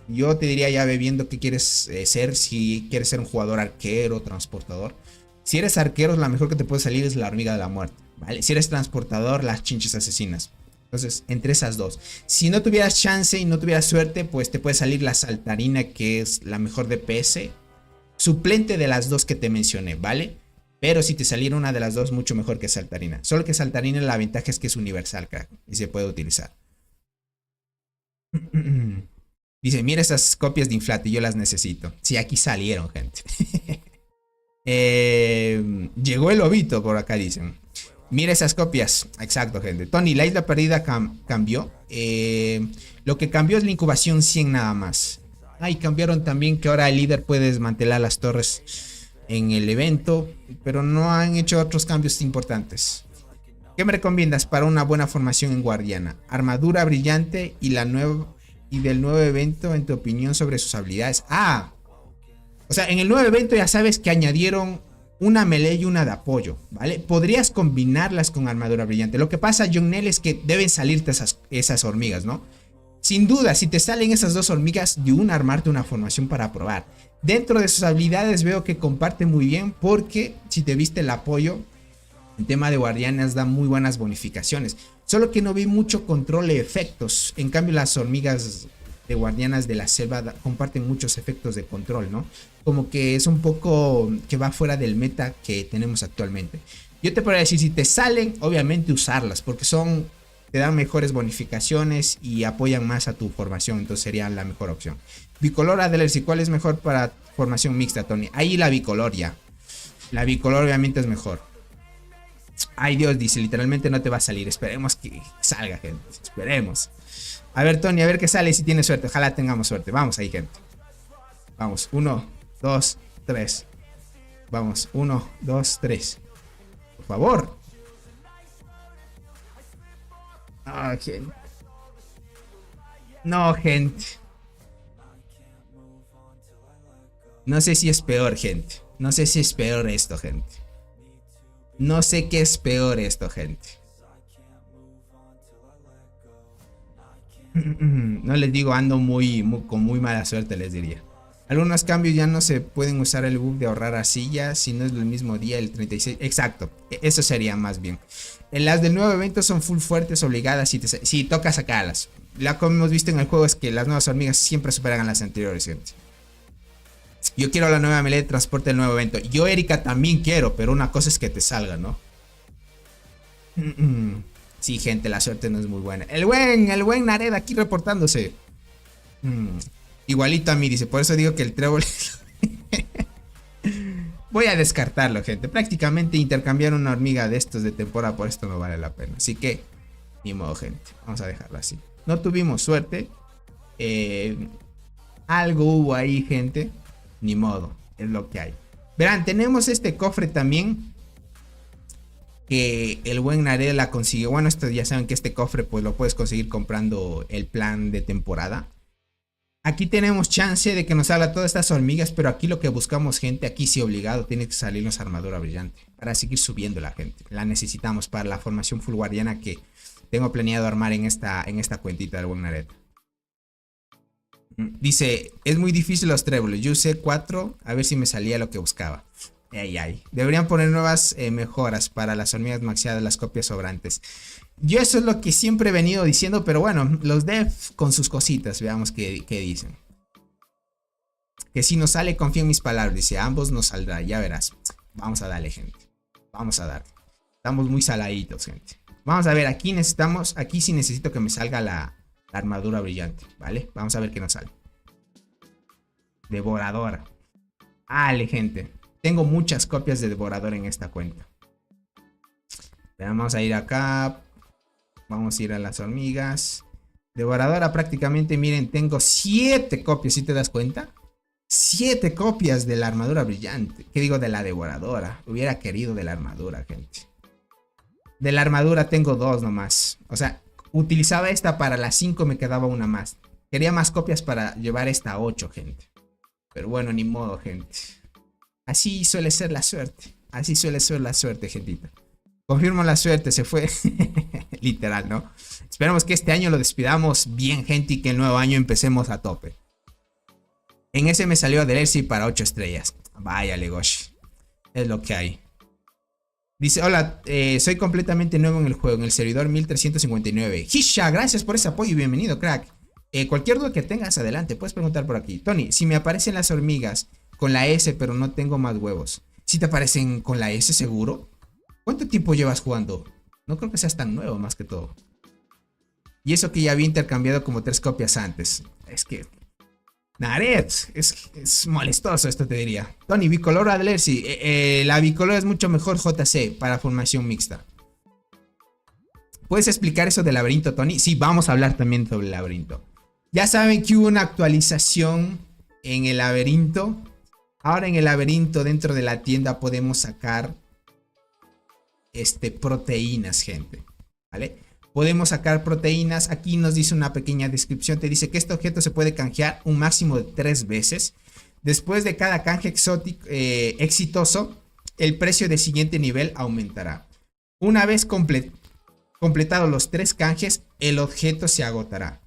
[SPEAKER 3] yo te diría ya ve viendo qué quieres ser, si quieres ser un jugador arquero, transportador. Si eres arquero, la mejor que te puede salir es la hormiga de la muerte, ¿vale? Si eres transportador, las chinches asesinas. Entonces, entre esas dos. Si no tuvieras chance y no tuvieras suerte, pues te puede salir la saltarina, que es la mejor DPS. Suplente de las dos que te mencioné, ¿vale? Pero si te saliera una de las dos, mucho mejor que saltarina. Solo que saltarina, la ventaja es que es universal, crack. Y se puede utilizar. Dice, mira esas copias de Inflate, yo las necesito. Sí, aquí salieron, gente. Llegó el lobito por acá, dicen. Mira esas copias. Exacto, gente. Tony, la isla perdida cambió. Lo que cambió es la incubación 100 nada más. Y cambiaron también que ahora el líder puede desmantelar las torres en el evento. Pero no han hecho otros cambios importantes. ¿Qué me recomiendas para una buena formación en guardiana? Armadura brillante y del nuevo evento, en tu opinión, sobre sus habilidades. O sea, en el nuevo evento ya sabes que añadieron una melee y una de apoyo, ¿vale? Podrías combinarlas con armadura brillante. Lo que pasa, John Nell, es que deben salirte esas hormigas, ¿no? Sin duda, si te salen esas dos hormigas, de una armarte una formación para probar. Dentro de sus habilidades veo que comparte muy bien, porque si te viste el apoyo, en tema de guardianas da muy buenas bonificaciones. Solo que no vi mucho control de efectos. En cambio, las hormigas de guardianas de la selva comparten muchos efectos de control, ¿no? Como que es un poco que va fuera del meta que tenemos actualmente. Yo te podría decir, si te salen, obviamente usarlas, porque te dan mejores bonificaciones y apoyan más a tu formación, entonces sería la mejor opción. Bicolor, Adler, ¿cuál es mejor para formación mixta, Tony? Ahí la bicolor ya. La bicolor obviamente es mejor. Ay Dios, dice, literalmente no te va a salir. Esperemos que salga, gente. Esperemos. A ver, Tony, a ver qué sale, si tienes suerte. Ojalá tengamos suerte. Vamos ahí, gente. Vamos, 1, 2, 3. Vamos, 1, 2, 3. Por favor. Gente. No, gente. No sé si es peor, gente. No sé si es peor esto, gente. No sé qué es peor esto, gente. No les digo, ando con muy mala suerte, les diría. Algunos cambios ya no se pueden usar el bug de ahorrar arcilla si no es el mismo día, el 36. Exacto, eso sería más bien. Las del nuevo evento son full fuertes, obligadas, si toca sacarlas. Lo que hemos visto en el juego es que las nuevas hormigas siempre superan a las anteriores, gente. Yo quiero la nueva melee de transporte del nuevo evento. Yo, Erika, también quiero, pero una cosa es que te salga, ¿no? Sí, gente, la suerte no es muy buena. El buen Nared aquí reportándose. Igualito a mí, dice. Por eso digo que el trébol... Voy a descartarlo, gente. Prácticamente intercambiar una hormiga de estos de temporada por esto no vale la pena. Así que, ni modo, gente. Vamos a dejarlo así. No tuvimos suerte. Algo hubo ahí, gente. Ni modo, es lo que hay. Verán, tenemos este cofre también, que el buen Nared la consiguió. Bueno, esto ya saben que este cofre pues lo puedes conseguir comprando el plan de temporada. Aquí tenemos chance de que nos salga todas estas hormigas, pero aquí lo que buscamos, gente, aquí sí obligado, tiene que salirnos armadura brillante para seguir subiendo la gente. La necesitamos para la formación full guardiana que tengo planeado armar en esta cuentita del buen Nared. Dice, es muy difícil los tréboles. Yo usé 4, a ver si me salía lo que buscaba. Deberían poner nuevas mejoras para las hormigas maxiadas, las copias sobrantes. Yo eso es lo que siempre he venido diciendo, pero bueno, los devs con sus cositas, veamos qué dicen. Que si nos sale, confío en mis palabras. Dice, ambos nos saldrá, ya verás. Vamos a darle, gente. Vamos a darle. Estamos muy saladitos, gente. Vamos a ver, aquí sí necesito que me salga la armadura brillante, ¿vale? Vamos a ver qué nos sale. Devoradora. Vale, gente. Tengo muchas copias de Devoradora en esta cuenta. Vamos a ir acá. Vamos a ir a las hormigas. Devoradora prácticamente, miren, tengo 7 copias, ¿sí te das cuenta? 7 copias de la armadura brillante. ¿Qué digo de la Devoradora? Hubiera querido de la armadura, gente. De la armadura tengo 2 nomás. O sea, utilizaba esta para las 5, me quedaba una más. Quería más copias para llevar esta a 8, gente. Pero bueno, ni modo, gente. Así suele ser la suerte. Así suele ser la suerte, gentita. Confirmo la suerte, se fue. Literal, ¿no? Esperamos que este año lo despidamos bien, gente, y que el nuevo año empecemos a tope. En ese me salió Adelersi para 8 estrellas. Vaya, Legoshi. Es lo que hay. Dice, hola, soy completamente nuevo en el juego, en el servidor 1359. Hisha, gracias por ese apoyo y bienvenido, crack. Cualquier duda que tengas, adelante, puedes preguntar por aquí. Tony, si me aparecen las hormigas con la S, pero no tengo más huevos. ¿Si te aparecen con la S, seguro? ¿Cuánto tiempo llevas jugando? No creo que seas tan nuevo, más que todo. Y eso que ya había intercambiado como 3 copias antes. Es que... Nared, es molestoso esto, te diría. Tony, bicolor Adler, sí. La bicolor es mucho mejor JC para formación mixta. ¿Puedes explicar eso del laberinto, Tony? Sí, vamos a hablar también sobre el laberinto. Ya saben que hubo una actualización en el laberinto. Ahora en el laberinto, dentro de la tienda, podemos sacar proteínas, gente. ¿Vale? Podemos sacar proteínas. Aquí nos dice una pequeña descripción. Te dice que este objeto se puede canjear un máximo de 3 veces. Después de cada canje exitoso, el precio del siguiente nivel aumentará. Una vez completados los 3 canjes, el objeto se agotará.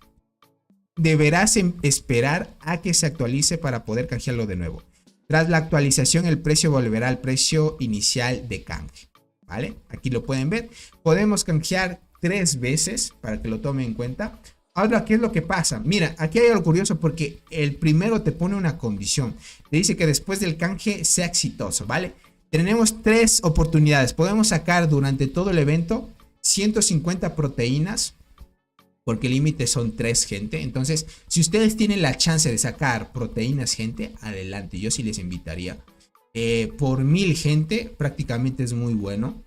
[SPEAKER 3] Deberás esperar a que se actualice para poder canjearlo de nuevo. Tras la actualización, el precio volverá al precio inicial de canje. ¿Vale? Aquí lo pueden ver. Podemos canjear 3 veces para que lo tomen en cuenta. Ahora, ¿qué es lo que pasa? Mira, aquí hay algo curioso porque el primero te pone una condición. Te dice que después del canje sea exitoso, ¿vale? Tenemos 3 oportunidades. Podemos sacar durante todo el evento 150 proteínas, porque el límite son 3, gente. Entonces, si ustedes tienen la chance de sacar proteínas, gente, adelante. Yo sí les invitaría. Por 1000, gente, prácticamente es muy bueno.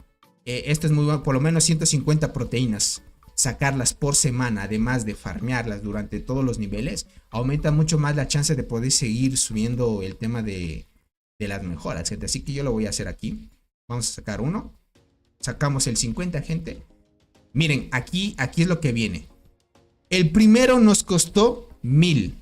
[SPEAKER 3] Esto es muy bueno, por lo menos 150 proteínas. Sacarlas por semana, además de farmearlas durante todos los niveles, aumenta mucho más la chance de poder seguir subiendo el tema de las mejoras, gente. Así que yo lo voy a hacer aquí. Vamos a sacar uno. Sacamos el 50, gente. Miren, aquí es lo que viene. El primero nos costó 1000.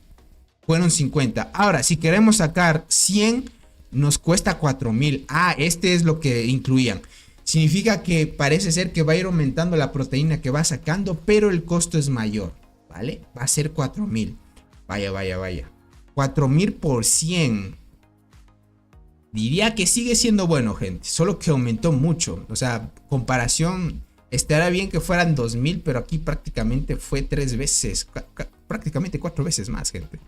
[SPEAKER 3] Fueron 50. Ahora, si queremos sacar 100, nos cuesta 4000. Ah, este es lo que incluían. Significa que parece ser que va a ir aumentando la proteína que va sacando, pero el costo es mayor, ¿vale? Va a ser 4000. Vaya. 4000 por 100. Diría que sigue siendo bueno, gente. Solo que aumentó mucho. O sea, comparación, estaría bien que fueran 2000, pero aquí prácticamente fue 3 veces. Prácticamente 4 veces más, gente.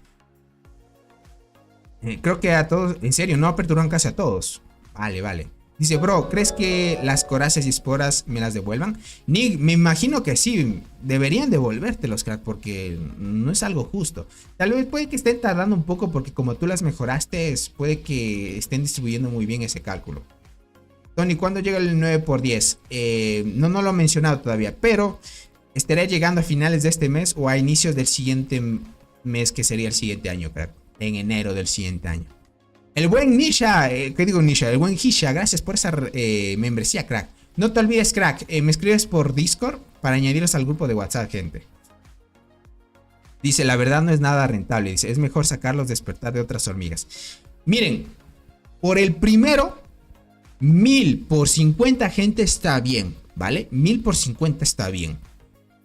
[SPEAKER 3] Creo que a todos, en serio, no aperturaron casi a todos. Vale. Dice, bro, ¿crees que las corazas y esporas me las devuelvan? Ni, me imagino que sí, deberían devolvértelos, crack, porque no es algo justo. Tal vez puede que estén tardando un poco porque como tú las mejoraste, puede que estén distribuyendo muy bien ese cálculo. Tony, ¿cuándo llega el 9×10? No lo he mencionado todavía, pero estaré llegando a finales de este mes o a inicios del siguiente mes, que sería el siguiente año, crack. En enero del siguiente año. El buen Nisha, ¿qué digo Nisha? El buen Hisha, gracias por esa membresía, crack. No te olvides, crack, me escribes por Discord para añadirlos al grupo de WhatsApp, gente. Dice, la verdad no es nada rentable. Dice, es mejor sacarlos despertar de otras hormigas. Miren, por el primero, 1000 por 50, gente, está bien, ¿vale? 1000 por 50 está bien.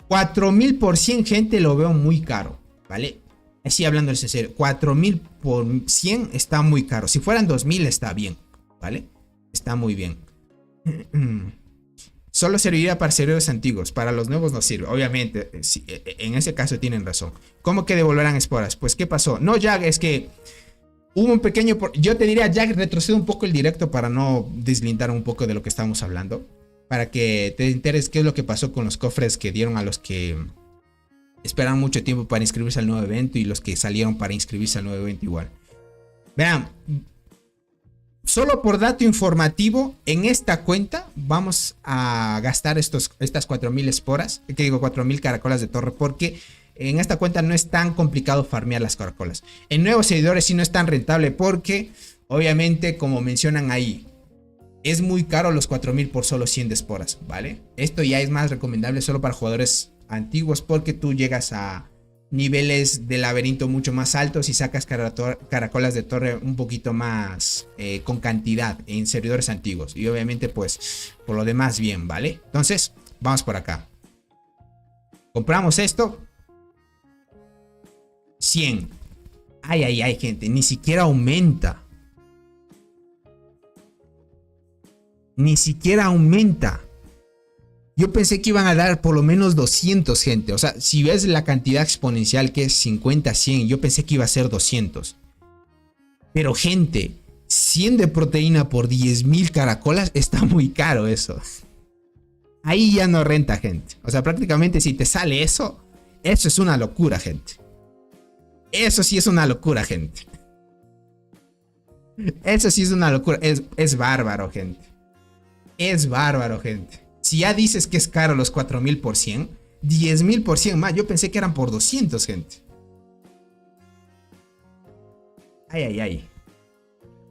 [SPEAKER 3] 4000 por 100, gente, lo veo muy caro, ¿vale? Así hablando en serio, 4000 por 100 está muy caro. Si fueran 2000 está bien, ¿vale? Está muy bien. Solo serviría para servidores antiguos. Para los nuevos no sirve. Obviamente, sí, en ese caso tienen razón. ¿Cómo que devolverán esporas? Pues, ¿qué pasó? No, Jack, es que hubo un pequeño... Yo te diría, Jack, retrocede un poco el directo para no deslindar un poco de lo que estamos hablando. Para que te enteres qué es lo que pasó con los cofres que dieron a los que... esperan mucho tiempo para inscribirse al nuevo evento y los que salieron para inscribirse al nuevo evento igual. Vean, solo por dato informativo, en esta cuenta vamos a gastar estas 4000 esporas, que digo 4000 caracolas de torre, porque en esta cuenta no es tan complicado farmear las caracolas. En nuevos seguidores sí no es tan rentable porque, obviamente, como mencionan ahí, es muy caro los 4000 por solo 100 de esporas, ¿vale? Esto ya es más recomendable solo para jugadores antiguos porque tú llegas a niveles de laberinto mucho más altos y sacas caracolas de torre un poquito más con cantidad en servidores antiguos y obviamente pues por lo demás bien, ¿vale? Entonces vamos por acá, compramos esto 100. Ay, gente, ni siquiera aumenta. Yo pensé que iban a dar por lo menos 200, gente. O sea, si ves la cantidad exponencial que es 50, 100, yo pensé que iba a ser 200. Pero, gente, 100 de proteína por 10.000 caracolas está muy caro eso. Ahí ya no renta, gente. O sea, prácticamente si te sale eso es una locura, gente. Eso sí es una locura, gente. Eso sí es una locura. Es bárbaro, gente. Es bárbaro, gente. Si ya dices que es caro los 4.000 por 100, 10.000 por 100 más. Yo pensé que eran por 200, gente. Ay, ay, ay.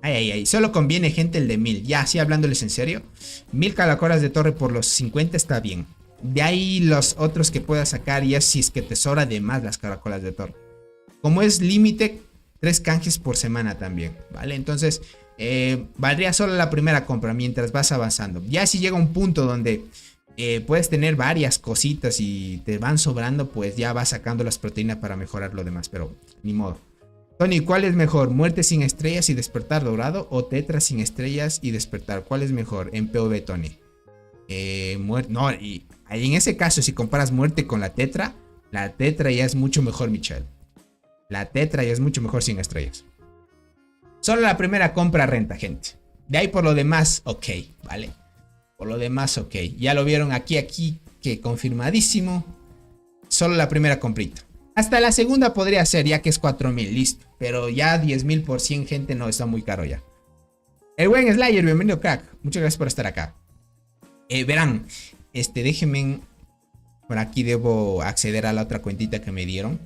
[SPEAKER 3] Ay, ay, ay. Solo conviene, gente, el de 1000. Ya, así hablándoles en serio. 1000 caracolas de torre por los 50 está bien. De ahí los otros que puedas sacar, ya si es que te sobra de más las caracolas de torre. Como es límite, 3 canjes por semana también, ¿vale? Entonces, valdría solo la primera compra mientras vas avanzando. Ya si llega un punto donde puedes tener varias cositas y te van sobrando, pues ya vas sacando las proteínas para mejorar lo demás, pero ni modo. Tony, ¿cuál es mejor? ¿Muerte sin estrellas y despertar dorado o tetra sin estrellas y despertar? ¿Cuál es mejor en PvP, Tony? No, y en ese caso, si comparas muerte con la tetra ya es mucho mejor, Michelle. La tetra ya es mucho mejor sin estrellas. Solo la primera compra renta, gente. De ahí por lo demás, ok, ¿vale? Por lo demás, ok. Ya lo vieron aquí, que confirmadísimo. Solo la primera comprita. Hasta la segunda podría ser, ya que es 4.000, listo. Pero ya 10.000 por 100, gente, no, está muy caro ya. El buen Slayer, bienvenido, crack. Muchas gracias por estar acá. Verán, déjenme. Por aquí debo acceder a la otra cuentita que me dieron.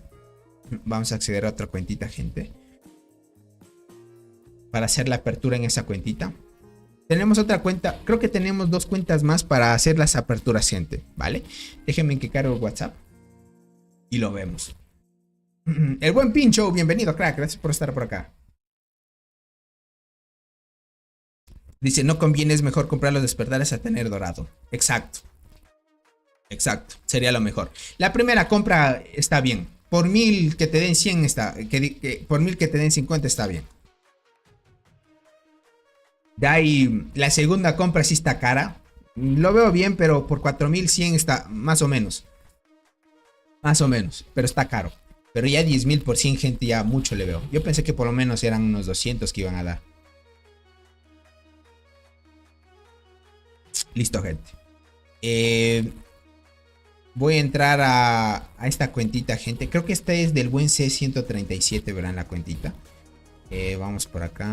[SPEAKER 3] Vamos a acceder a otra cuentita, gente. Para hacer la apertura en esa cuentita. Tenemos otra cuenta. Creo que tenemos 2 cuentas más para hacer las aperturas, gente. ¿Vale? Déjenme que cargue el WhatsApp. Y lo vemos. El buen Pincho, bienvenido, crack. Gracias por estar por acá. Dice, no conviene, es mejor comprar los despertares a tener dorado. Exacto. Exacto, sería lo mejor. La primera compra está bien. Por 1000 que te den 100 está. Por 1000 que te den 50 está bien. De ahí, la segunda compra sí está cara. Lo veo bien, pero por 4100 está más o menos. Más o menos, pero está caro. Pero ya 10.000 por 100, gente, ya mucho le veo. Yo pensé que por lo menos eran unos 200 que iban a dar. Listo, gente. Voy a entrar a esta cuentita, gente. Creo que esta es del buen C137, verán la cuentita. Vamos por acá.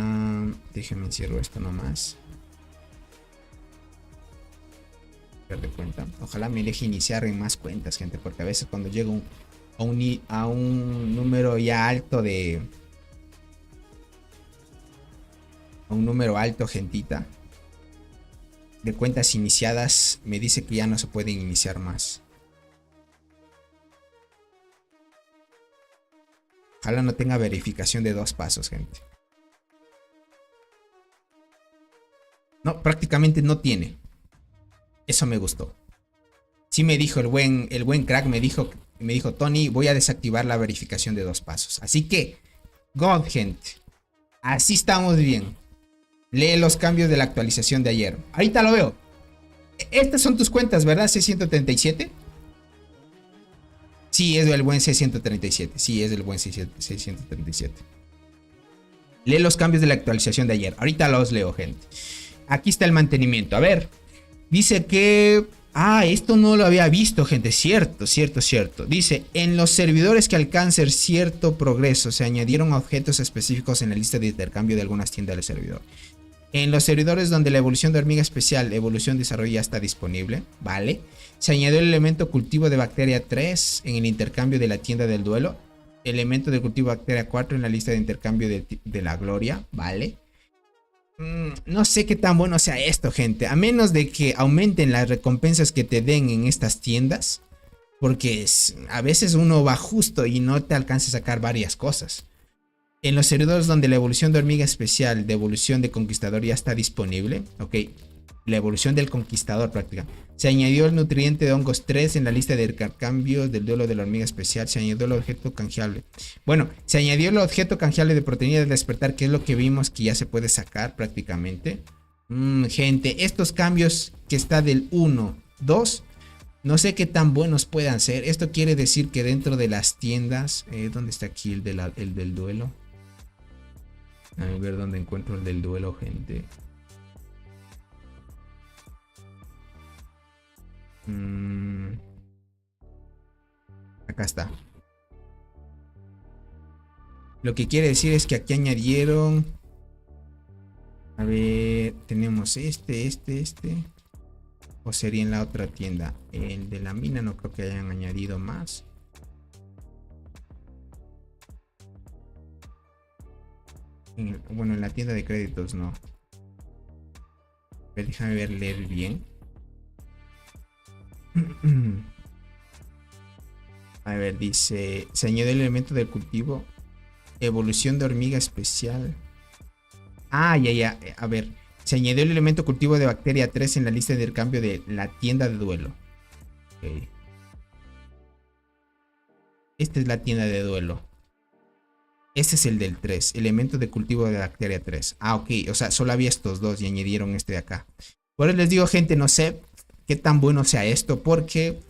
[SPEAKER 3] Déjenme encierro esto nomás. De cuenta. Ojalá me deje iniciar en más cuentas, gente. Porque a veces cuando llego a un número ya alto de... A un número alto, gentita. De cuentas iniciadas. Me dice que ya no se pueden iniciar más. Ojalá no tenga verificación de 2 pasos, gente. No, prácticamente no tiene. Eso me gustó. Sí me dijo el buen crack, me dijo, Tony, voy a desactivar la verificación de 2 pasos. Así que, God, gente. Así estamos bien. Lee los cambios de la actualización de ayer. Ahorita lo veo. Estas son tus cuentas, ¿verdad? C137. Sí, es el buen C137. Sí, es el buen C137. Lee los cambios de la actualización de ayer. Ahorita los leo, gente. Aquí está el mantenimiento. A ver. Dice que... esto no lo había visto, gente. Cierto. Dice, en los servidores que alcancen cierto progreso, se añadieron objetos específicos en la lista de intercambio de algunas tiendas del servidor. En los servidores donde la evolución de hormiga especial, evolución desarrollo ya está disponible, ¿vale? Se añadió el elemento cultivo de bacteria 3 en el intercambio de la tienda del duelo. Elemento de cultivo de bacteria 4 en la lista de intercambio de la gloria, ¿vale? No sé qué tan bueno sea esto, gente. A menos de que aumenten las recompensas que te den en estas tiendas. Porque a veces uno va justo y no te alcanza a sacar varias cosas. En los servidores donde la evolución de hormiga especial, de evolución de conquistador ya está disponible. Ok, la evolución del conquistador prácticamente. Se añadió el nutriente de hongos 3 en la lista de intercambio del duelo de la hormiga especial. Se añadió el objeto canjeable. Bueno, se añadió el objeto canjeable de proteína de despertar, que es lo que vimos que ya se puede sacar prácticamente. Gente, estos cambios que está del 1, 2, no sé qué tan buenos puedan ser. Esto quiere decir que dentro de las tiendas... ¿dónde está aquí el del duelo? A ver dónde encuentro el del duelo, gente. Acá está. Lo que quiere decir es que aquí añadieron... A ver, tenemos este. ¿O sería en la otra tienda? El de la mina no creo que hayan añadido más. Bueno, en la tienda de créditos no. Pero déjame ver, leer bien. A ver, dice... Se añade el elemento del cultivo. Evolución de hormiga especial. Ah, ya. A ver. Se añadió el elemento cultivo de bacteria 3 en la lista de intercambio de la tienda de duelo. Okay. Esta es la tienda de duelo. Este es el del 3. Elemento de cultivo de bacteria 3. Ah, ok. O sea, solo había estos dos y añadieron este de acá. Por eso les digo, gente, no sé qué tan bueno sea esto. Porque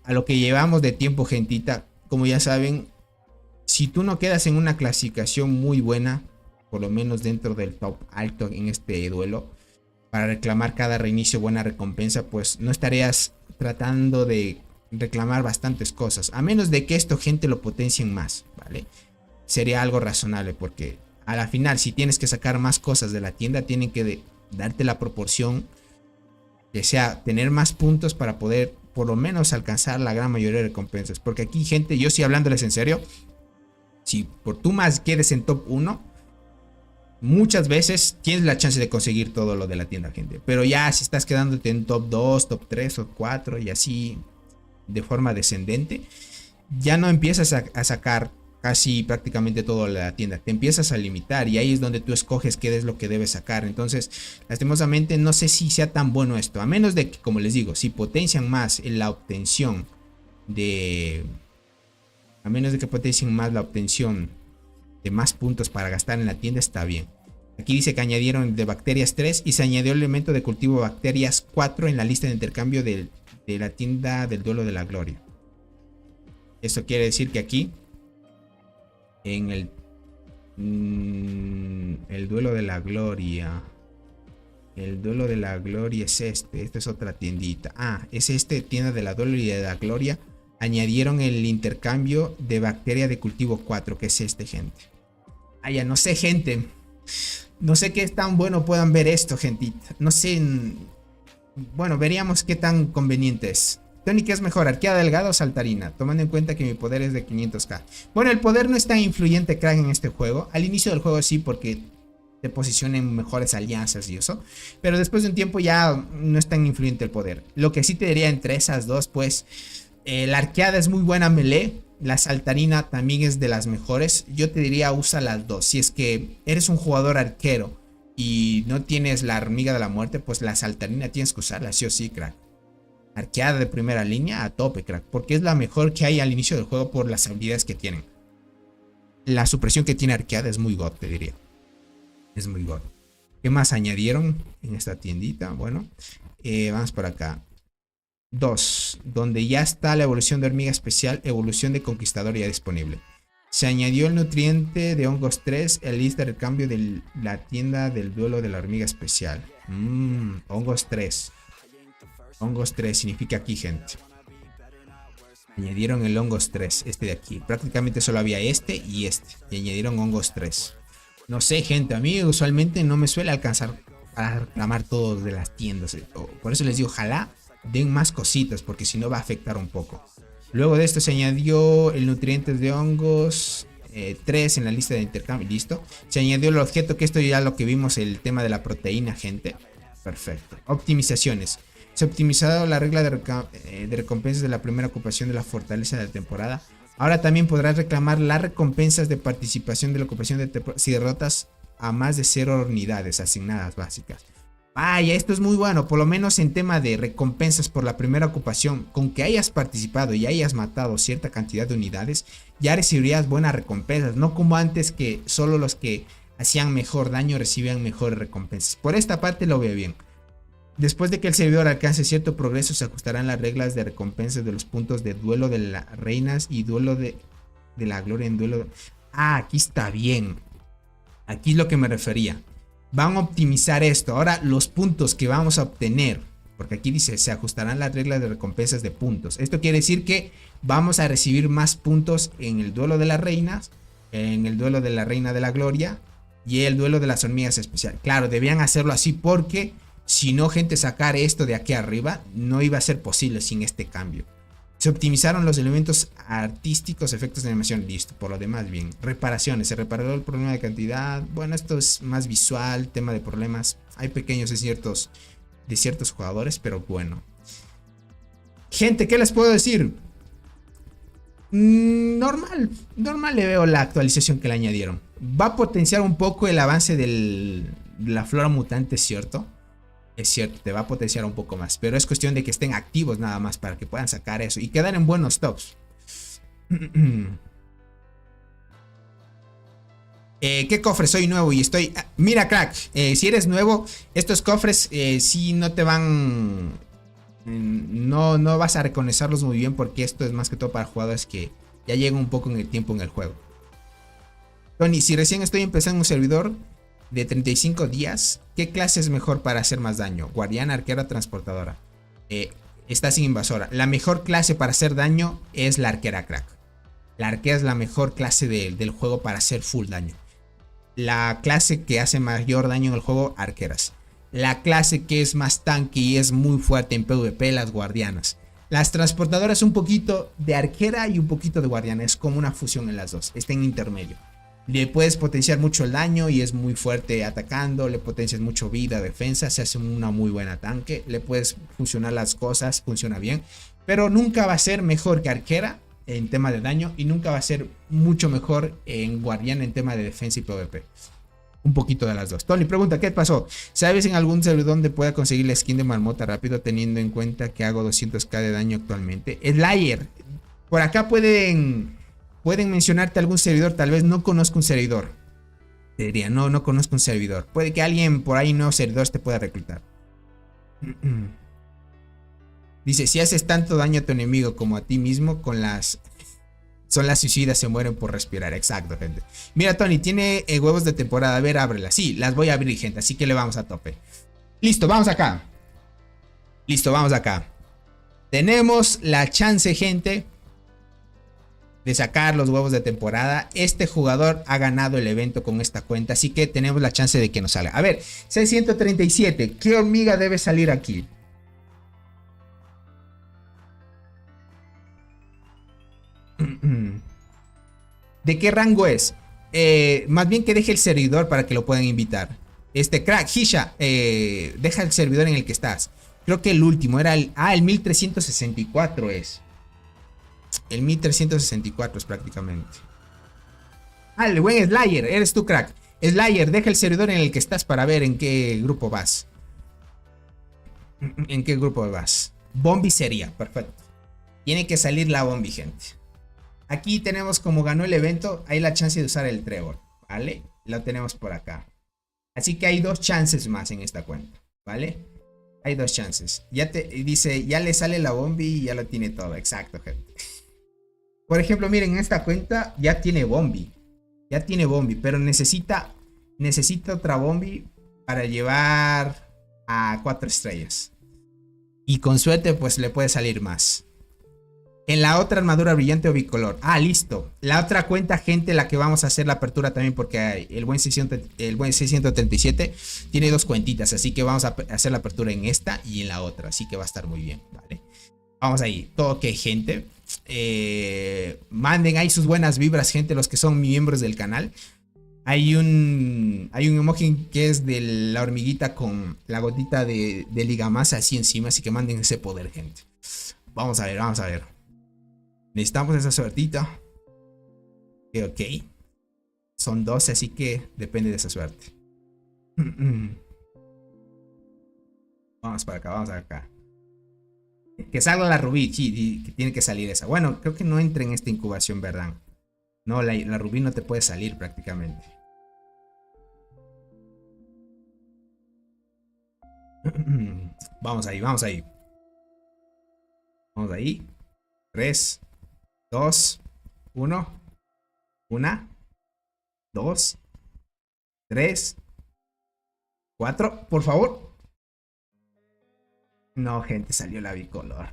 [SPEAKER 3] a lo que llevamos de tiempo, gentita, como ya saben, si tú no quedas en una clasificación muy buena, por lo menos dentro del top alto en este duelo, para reclamar cada reinicio buena recompensa, pues no estarías tratando de reclamar bastantes cosas. A menos de que esto, gente, lo potencien más, ¿vale? Sería algo razonable, porque a la final, si tienes que sacar más cosas de la tienda, tienen que darte la proporción que sea tener más puntos para poder por lo menos alcanzar la gran mayoría de recompensas. Porque aquí, gente, yo sí hablándoles en serio, si por tú más quedes en top 1, muchas veces tienes la chance de conseguir todo lo de la tienda, gente. Pero ya si estás quedándote en top 2, top 3, top 4 y así de forma descendente, ya no empiezas a sacar casi prácticamente todo de la tienda. Te empiezas a limitar y ahí es donde tú escoges qué es lo que debes sacar. Entonces, lastimosamente, no sé si sea tan bueno esto. A menos de que, como les digo, si potencian más la obtención de... A menos de que potencien más la obtención de más puntos para gastar en la tienda, está bien. Aquí dice que añadieron de bacterias 3 y se añadió el elemento de cultivo bacterias 4 en la lista de intercambio de la tienda del duelo de la gloria. Esto quiere decir que aquí en el duelo de la gloria, el duelo de la gloria es esta es otra tiendita. Ah, es tienda de la duelo y de la gloria. Añadieron el intercambio de bacteria de cultivo 4, que es gente. Ah, ya no sé, gente. No sé qué tan bueno puedan ver esto, gentita. No sé. Bueno, veríamos qué tan conveniente es. Tony, ¿qué es mejor? ¿Arqueada delgada o saltarina? Tomando en cuenta que mi poder es de 500k. Bueno, el poder no es tan influyente, crack, en este juego. Al inicio del juego sí, porque te posiciona en mejores alianzas y eso. Pero después de un tiempo ya no es tan influyente el poder. Lo que sí te diría entre esas dos, pues... la arqueada es muy buena melee. La saltarina también es de las mejores. Yo te diría usa las dos. Si es que eres un jugador arquero y no tienes la hormiga de la muerte, pues la saltarina tienes que usarla sí o sí, crack. Arqueada de primera línea a tope, crack. Porque es la mejor que hay al inicio del juego por las habilidades que tienen. La supresión que tiene arqueada es muy god, te diría. Es muy god. ¿Qué más añadieron en esta tiendita? Bueno, vamos por acá. 2, donde ya está la evolución de hormiga especial, evolución de conquistador ya disponible. Se añadió el nutriente de hongos 3 en la lista de recambio de la tienda del duelo de la hormiga especial. Hongos 3. Hongos 3 significa aquí, gente. Añadieron el hongos 3, este de aquí. Prácticamente solo había este y este. Y añadieron hongos 3. No sé, gente, a mí usualmente no me suele alcanzar para reclamar todos de las tiendas. Por eso les digo, ojalá den más cositas, porque si no va a afectar un poco. Luego de esto se añadió el nutrientes de hongos 3 en la lista de intercambio. Listo. Se añadió el objeto, que esto ya lo que vimos, el tema de la proteína, gente. Perfecto. Optimizaciones. Se ha optimizado la regla de recompensas de la primera ocupación de la fortaleza de la temporada. Ahora también podrás reclamar las recompensas de participación de la ocupación de temporada si derrotas a más de 0 unidades asignadas básicas. Vaya, esto es muy bueno, por lo menos en tema de recompensas por la primera ocupación. Con que hayas participado y hayas matado cierta cantidad de unidades, ya recibirías buenas recompensas. No como antes, que solo los que hacían mejor daño recibían mejores recompensas. Por esta parte lo veo bien. Después de que el servidor alcance cierto progreso, se ajustarán las reglas de recompensas de los puntos de duelo de las reinas y duelo de la gloria en duelo. Ah, aquí está bien. Aquí es lo que me refería. Van a optimizar esto. Ahora los puntos que vamos a obtener, porque aquí dice se ajustarán las reglas de recompensas de puntos. Esto quiere decir que vamos a recibir más puntos en el duelo de las reinas, en el duelo de la reina de la gloria y el duelo de las hormigas especial. Claro, debían hacerlo así porque Si no, gente, sacar esto de aquí arriba no iba a ser posible sin este cambio. Se optimizaron los elementos artísticos, efectos de animación, listo. Por lo demás, bien. Reparaciones, se reparó el problema de cantidad. Bueno, esto es más visual, tema de problemas. Hay pequeños de ciertos jugadores, pero bueno. Gente, ¿qué les puedo decir? Normal le veo la actualización que le añadieron. Va a potenciar un poco el avance de la flora mutante, ¿cierto? Es cierto, te va a potenciar un poco más. Pero es cuestión de que estén activos nada más para que puedan sacar eso y quedar en buenos tops. ¿Qué cofre? Soy nuevo y estoy... Mira, crack, si eres nuevo, estos cofres sí no te van... No vas a reconocerlos muy bien porque esto es más que todo para jugadores que ya llegan un poco en el tiempo en el juego. Tony, si recién estoy empezando un servidor de 35 días, ¿qué clase es mejor para hacer más daño? Guardiana, arquera, transportadora. Está sin invasora. La mejor clase para hacer daño es la arquera, crack. La arquera es la mejor clase del juego para hacer full daño. La clase que hace mayor daño en el juego, arqueras. La clase que es más tanque y es muy fuerte en PvP, las guardianas. Las transportadoras un poquito de arquera y un poquito de guardiana. Es como una fusión en las dos. Está en intermedio. Le puedes potenciar mucho el daño y es muy fuerte atacando. Le potencias mucho vida, defensa. Se hace una muy buena tanque. Le puedes funcionar las cosas. Funciona bien. Pero nunca va a ser mejor que arquera en tema de daño. Y nunca va a ser mucho mejor en guardiana en tema de defensa y PvP. Un poquito de las dos. Tony pregunta, ¿qué pasó? ¿Sabes en algún servidor donde pueda conseguir la skin de marmota rápido teniendo en cuenta que hago 200k de daño actualmente? Slayer. Por acá pueden mencionarte algún servidor. Tal vez no conozco un servidor. Te diría, no conozco un servidor. Puede que alguien por ahí nuevos servidores te pueda reclutar. Dice, si haces tanto daño a tu enemigo como a ti mismo, son las suicidas, se mueren por respirar. Exacto, gente. Mira, Tony, tiene huevos de temporada. A ver, ábrela. Sí, las voy a abrir, gente. Así que le vamos a tope. Listo, vamos acá. Listo, vamos acá. Tenemos la chance, gente, de sacar los huevos de temporada. Este jugador ha ganado el evento con esta cuenta. Así que tenemos la chance de que nos salga. A ver, 637. ¿Qué hormiga debe salir aquí? ¿De qué rango es? Más bien que deje el servidor para que lo puedan invitar. Crack, Hisha, deja el servidor en el que estás. Creo que el último era el 1364 es. El 1364 es prácticamente. El buen Slayer, eres tú, crack. Slayer, deja el servidor en el que estás para ver en qué grupo vas. ¿En qué grupo vas? Bombi sería, perfecto. Tiene que salir la Bombi, gente. Aquí tenemos como ganó el evento, hay la chance de usar el Trevor, ¿vale? Lo tenemos por acá. Así que hay dos chances más en esta cuenta, ¿vale? Hay dos chances. Dice, ya le sale la Bombi y ya lo tiene todo. Exacto, gente. Por ejemplo, miren, en esta cuenta ya tiene Bombi. Ya tiene Bombi, pero necesita otra Bombi para llevar a 4 estrellas. Y con suerte, pues le puede salir más. En la otra armadura brillante o bicolor. Listo. La otra cuenta, gente, la que vamos a hacer la apertura también, porque el buen 637 tiene dos cuentitas. Así que vamos a hacer la apertura en esta y en la otra. Así que va a estar muy bien, ¿vale? Vamos ahí. Todo ok, gente. Manden ahí sus buenas vibras, gente, los que son miembros del canal. Hay un emoji que es de la hormiguita con la gotita de ligamasa así encima. Así que manden ese poder, gente. Vamos a ver, vamos a ver. Necesitamos esa suertita. Ok. Son 12, así que depende de esa suerte. Vamos para acá, vamos acá. Que salga la rubí, sí, que tiene que salir esa. Bueno, creo que no entra en esta incubación, ¿verdad? No, la rubí no te puede salir prácticamente. Vamos ahí, vamos ahí. Vamos ahí. 3, 2, 1. 1, 2, 3, 4. Por favor. No, gente, salió la bicolor.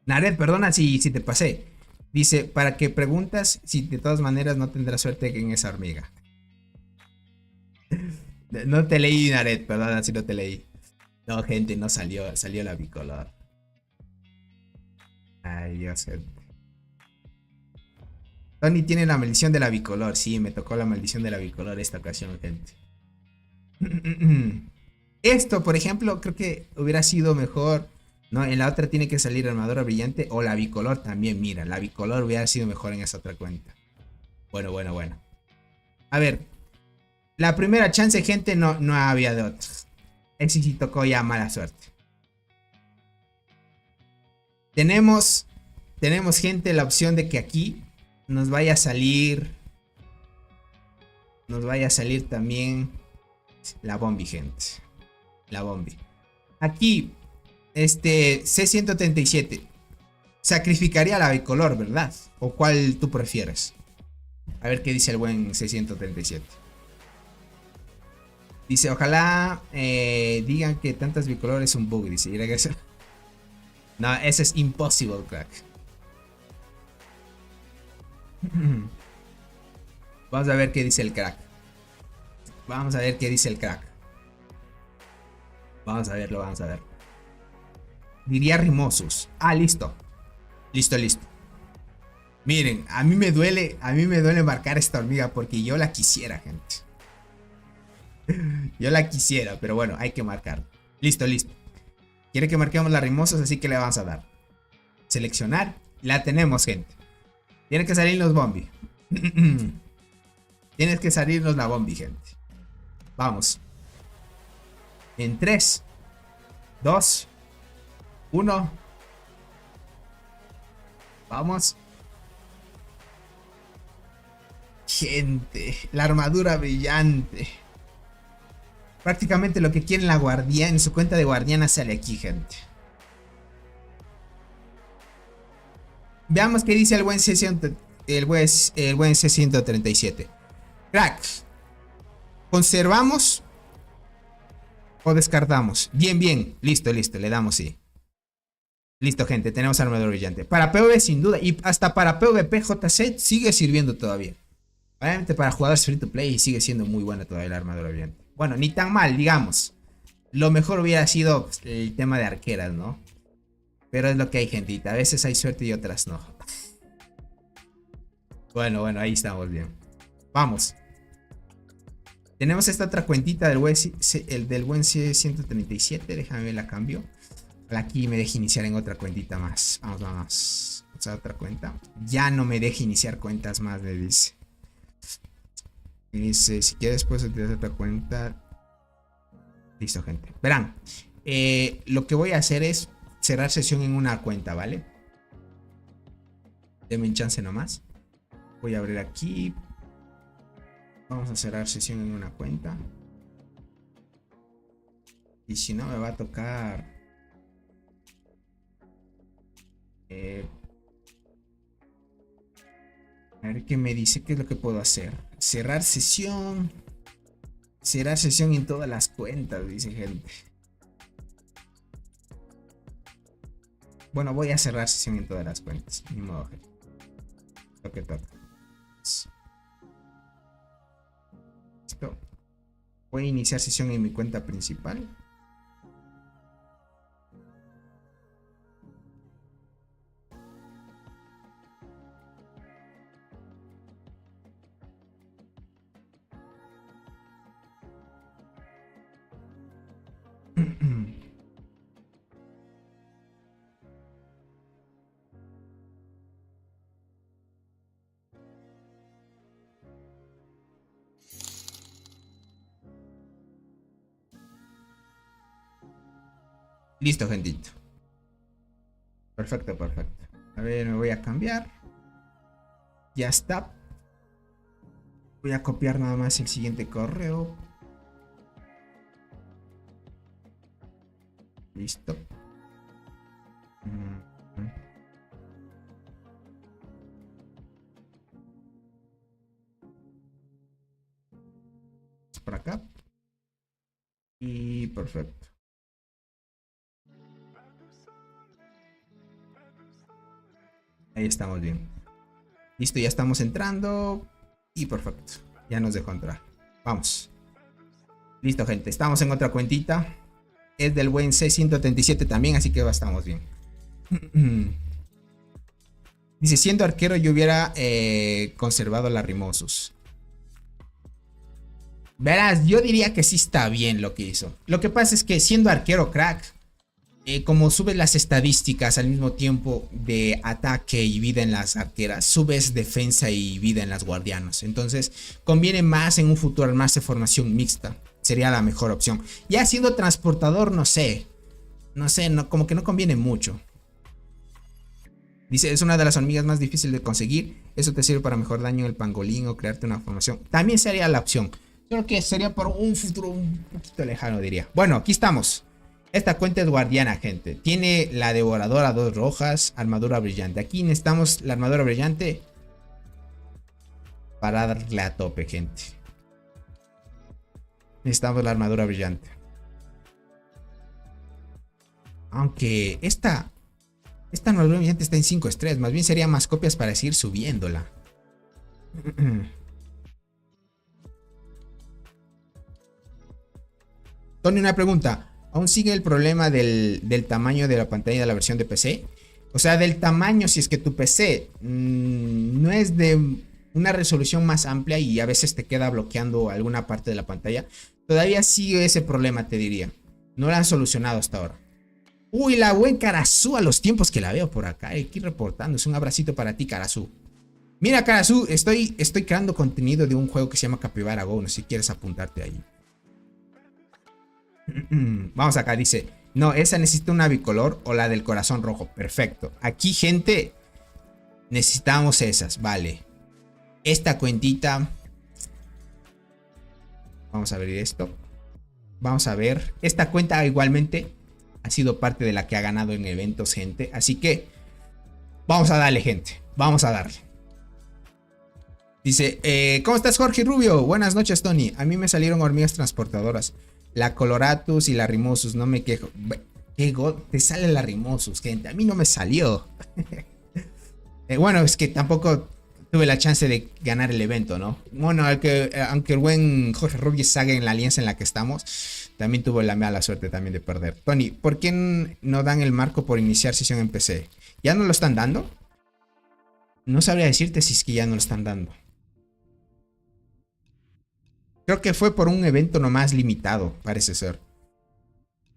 [SPEAKER 3] Nared, perdona si te pasé. Dice, para que preguntas si de todas maneras no tendrás suerte en esa hormiga. No te leí, Naret, perdón, si no te leí. No, gente, no salió. Salió la bicolor. Ay, Dios, gente. Tony tiene la maldición de la bicolor. Sí, me tocó la maldición de la bicolor esta ocasión, gente. Esto, por ejemplo, creo que hubiera sido mejor. No, en la otra tiene que salir armadura brillante. O la bicolor también, mira. La bicolor hubiera sido mejor en esa otra cuenta. Bueno. A ver. La primera chance, gente, no había de otra. Ese sí tocó ya mala suerte. Tenemos, gente, la opción de que aquí nos vaya a salir. Nos vaya a salir también la Bombi, gente. La Bombi. Aquí, C137. Sacrificaría la bicolor, ¿verdad? ¿O cuál tú prefieres? A ver qué dice el buen C137. Dice, ojalá digan que tantas bicolores es un bug. Dice, no, eso es imposible, crack. Vamos a ver qué dice el crack. Vamos a ver. Vamos a verlo. Diría Rimosus. Ah, listo. Listo. Miren, a mí me duele marcar esta hormiga porque yo la quisiera, gente. Yo la quisiera, pero bueno, hay que marcar. Listo. Quiere que marquemos la Rimosus, así que le vamos a dar. Seleccionar. La tenemos, gente. Tiene que salirnos Bombi. Tienes que salirnos la Bombi, gente. Vamos. En 3, 2, 1. Vamos. Gente, la armadura brillante. Prácticamente lo que quiere la guardiana en su cuenta de guardiana sale aquí, gente. Veamos qué dice el buen C137. Crack. ¿Conservamos o descartamos? Bien. Listo. Le damos sí. Listo, gente. Tenemos armadura brillante. Para PvP sin duda. Y hasta para PvP JC sigue sirviendo todavía. Obviamente para jugadores free to play sigue siendo muy buena todavía la armadura brillante. Bueno, ni tan mal, digamos. Lo mejor hubiera sido pues, el tema de arqueras, ¿no? Pero es lo que hay, gentita. A veces hay suerte y otras no. Bueno, ahí estamos bien. Vamos. Tenemos esta otra cuentita del buen C137. Déjame ver, la cambio. Aquí me deja iniciar en otra cuentita más. Vamos. Vamos a otra cuenta. Ya no me deja iniciar cuentas más, me dice. Dice, si quieres puedes utilizar otra cuenta. Listo, gente. Verán, lo que voy a hacer es cerrar sesión en una cuenta, ¿vale? Denme un chance nomás. Voy a abrir aquí. Vamos a cerrar sesión en una cuenta. Y si no, me va a tocar a ver qué me dice, qué es lo que puedo hacer. Cerrar sesión. Cerrar sesión en todas las cuentas, dice gente. Bueno, voy a cerrar sesión en todas las cuentas. Ni modo, gente. Lo que toca. Listo. Voy a iniciar sesión en mi cuenta principal. Listo, gentito. Perfecto. A ver, me voy a cambiar. Ya está. Voy a copiar nada más el siguiente correo. Listo. Por acá. Y perfecto. Ahí estamos bien. Listo, ya estamos entrando. Y perfecto. Ya nos dejó entrar. Vamos. Listo, gente. Estamos en otra cuentita. Es del buen C137 también, así que estamos bien. Dice, siendo arquero yo hubiera conservado la Rimosus. Verás, yo diría que sí está bien lo que hizo. Lo que pasa es que siendo arquero crack, como subes las estadísticas al mismo tiempo de ataque y vida en las arqueras, subes defensa y vida en las guardianas. Entonces conviene más en un futuro armarse formación mixta. Sería la mejor opción. Ya siendo transportador, no sé. No sé, no, como que no conviene mucho. Dice, es una de las hormigas más difíciles de conseguir. Eso te sirve para mejor daño en el pangolín o crearte una formación. También sería la opción. Creo que sería por un futuro un poquito lejano, diría. Bueno, aquí estamos. Esta cuenta es guardiana, gente. Tiene la devoradora 2 rojas, armadura brillante. Aquí necesitamos la armadura brillante para darle a tope, gente. Necesitamos la armadura brillante. Aunque esta armadura brillante está en 5 estrellas. Más bien sería más copias para seguir subiéndola. Tony, una pregunta. ¿Aún sigue el problema del tamaño de la pantalla de la versión de PC? O sea, del tamaño, si es que tu PC no es de una resolución más amplia y a veces te queda bloqueando alguna parte de la pantalla. Todavía sigue ese problema, te diría. No lo han solucionado hasta ahora. Uy, la buen Karazú, a los tiempos que la veo por acá. Aquí reportando. Es un abracito para ti, Karazú. Mira, Karazú, estoy creando contenido de un juego que se llama Capybara Go. No sé si quieres apuntarte ahí. Vamos acá, dice. No, esa necesita una bicolor o la del corazón rojo. Perfecto. Aquí, gente, necesitamos esas. Vale. Esta cuentita. Vamos a abrir esto. Vamos a ver. Esta cuenta igualmente ha sido parte de la que ha ganado en eventos, gente. Así que vamos a darle, gente. Vamos a darle. Dice, ¿cómo estás, Jorge Rubio? Buenas noches, Tony. A mí me salieron hormigas transportadoras. La Coloratus y la Rimosus, no me quejo. Te sale la Rimosus, gente. A mí no me salió. Bueno, es que tampoco tuve la chance de ganar el evento, ¿no? Bueno, aunque el buen Jorge Rubio salga en la alianza en la que estamos, también tuvo la mala suerte también de perder. Tony, ¿por qué no dan el marco por iniciar sesión en PC? ¿Ya no lo están dando? No sabría decirte si es que ya no lo están dando. Creo que fue por un evento nomás limitado, parece ser.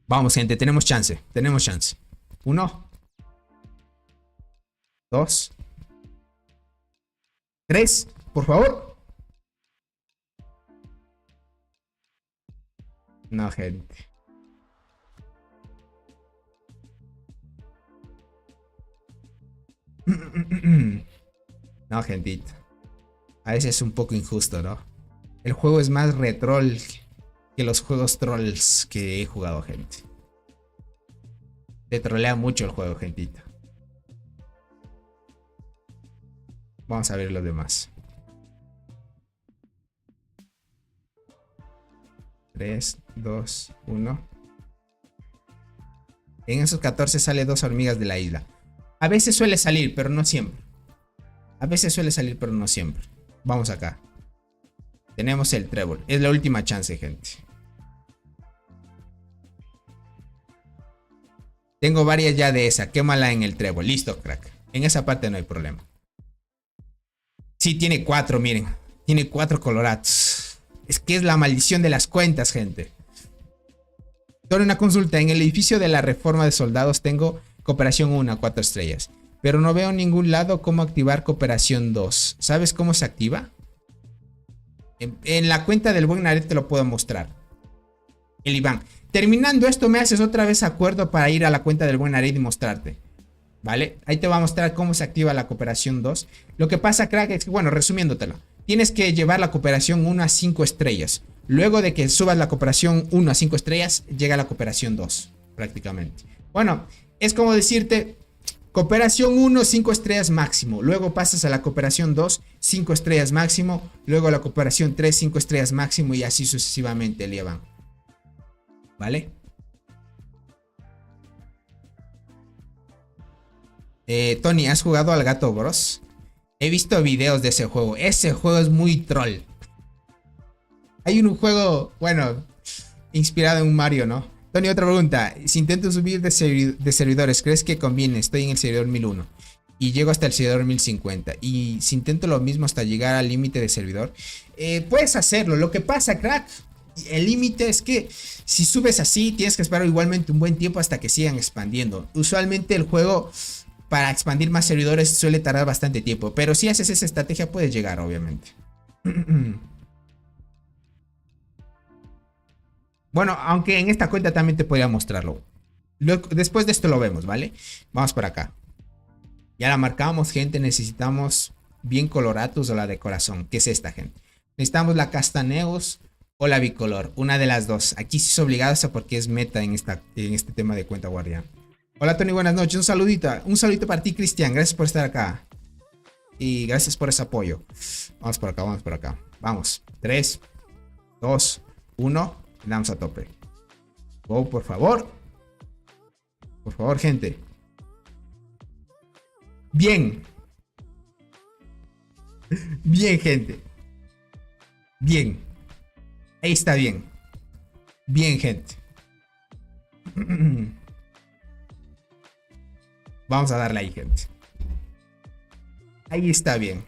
[SPEAKER 3] Vamos, gente, tenemos chance. Tenemos chance. 1, 2, 3, por favor. No, gente. No, gentito. A veces es un poco injusto, ¿no? El juego es más retroll que los juegos trolls que he jugado, gente. Te trolea mucho el juego, gentita. Vamos a ver los demás. 3, 2, 1. En esos 14 sale 2 hormigas de la isla. A veces suele salir, pero no siempre. A veces suele salir, pero no siempre. Vamos acá. Tenemos el trébol. Es la última chance, gente. Tengo varias ya de esa. Quémala en el trébol. Listo, crack. En esa parte no hay problema. Sí, tiene 4, miren. Tiene 4 colorados. Es que es la maldición de las cuentas, gente. Solo una consulta. En el edificio de la reforma de soldados tengo cooperación 1 a 4 estrellas. Pero no veo en ningún lado cómo activar cooperación 2. ¿Sabes cómo se activa? En la cuenta del buen Naret te lo puedo mostrar. El Iván. Terminando esto me haces otra vez acuerdo para ir a la cuenta del buen Naret y mostrarte. ¿Vale? Ahí te va a mostrar cómo se activa la cooperación 2. Lo que pasa, crack, es que, bueno, resumiéndotelo. Tienes que llevar la cooperación 1 a 5 estrellas. Luego de que subas la cooperación 1 a 5 estrellas, llega la cooperación 2, prácticamente. Bueno, es como decirte... Cooperación 1, 5 estrellas máximo. Luego pasas a la cooperación 2, 5 estrellas máximo. Luego a la cooperación 3, 5 estrellas máximo. Y así sucesivamente, Lievan. ¿Vale? Tony, ¿has jugado al Gato Bros? He visto videos de ese juego. Ese juego es muy troll. Hay un juego, bueno, Inspirado en un Mario, ¿no? Tony, otra pregunta. Si intento subir de servidores, ¿crees que conviene? Estoy en el servidor 1001 y llego hasta el servidor 1050. Y si intento lo mismo hasta llegar al límite de servidor, puedes hacerlo. Lo que pasa, crack, el límite es que si subes así, tienes que esperar igualmente un buen tiempo hasta que sigan expandiendo. Usualmente el juego, para expandir más servidores, suele tardar bastante tiempo. Pero si haces esa estrategia, puedes llegar, obviamente. Bueno, aunque en esta cuenta también te podría mostrarlo. Después de esto lo vemos, ¿vale? Vamos por acá. Ya la marcamos, gente. Necesitamos bien coloratus o la de corazón. ¿Qué es esta, gente? Necesitamos la castaneos o la bicolor. Una de las dos. Aquí sí es obligado porque es meta en este tema de cuenta guardián. Hola, Tony, buenas noches. Un saludito. Un saludito para ti, Cristian. Gracias por estar acá. Y gracias por ese apoyo. Vamos por acá, vamos por acá. Vamos. 3, 2, 1. Le damos a tope. Go, por favor. Por favor, gente. Bien. Bien, gente. Bien. Ahí está bien. Bien, gente. Vamos a darle ahí, gente. Ahí está bien.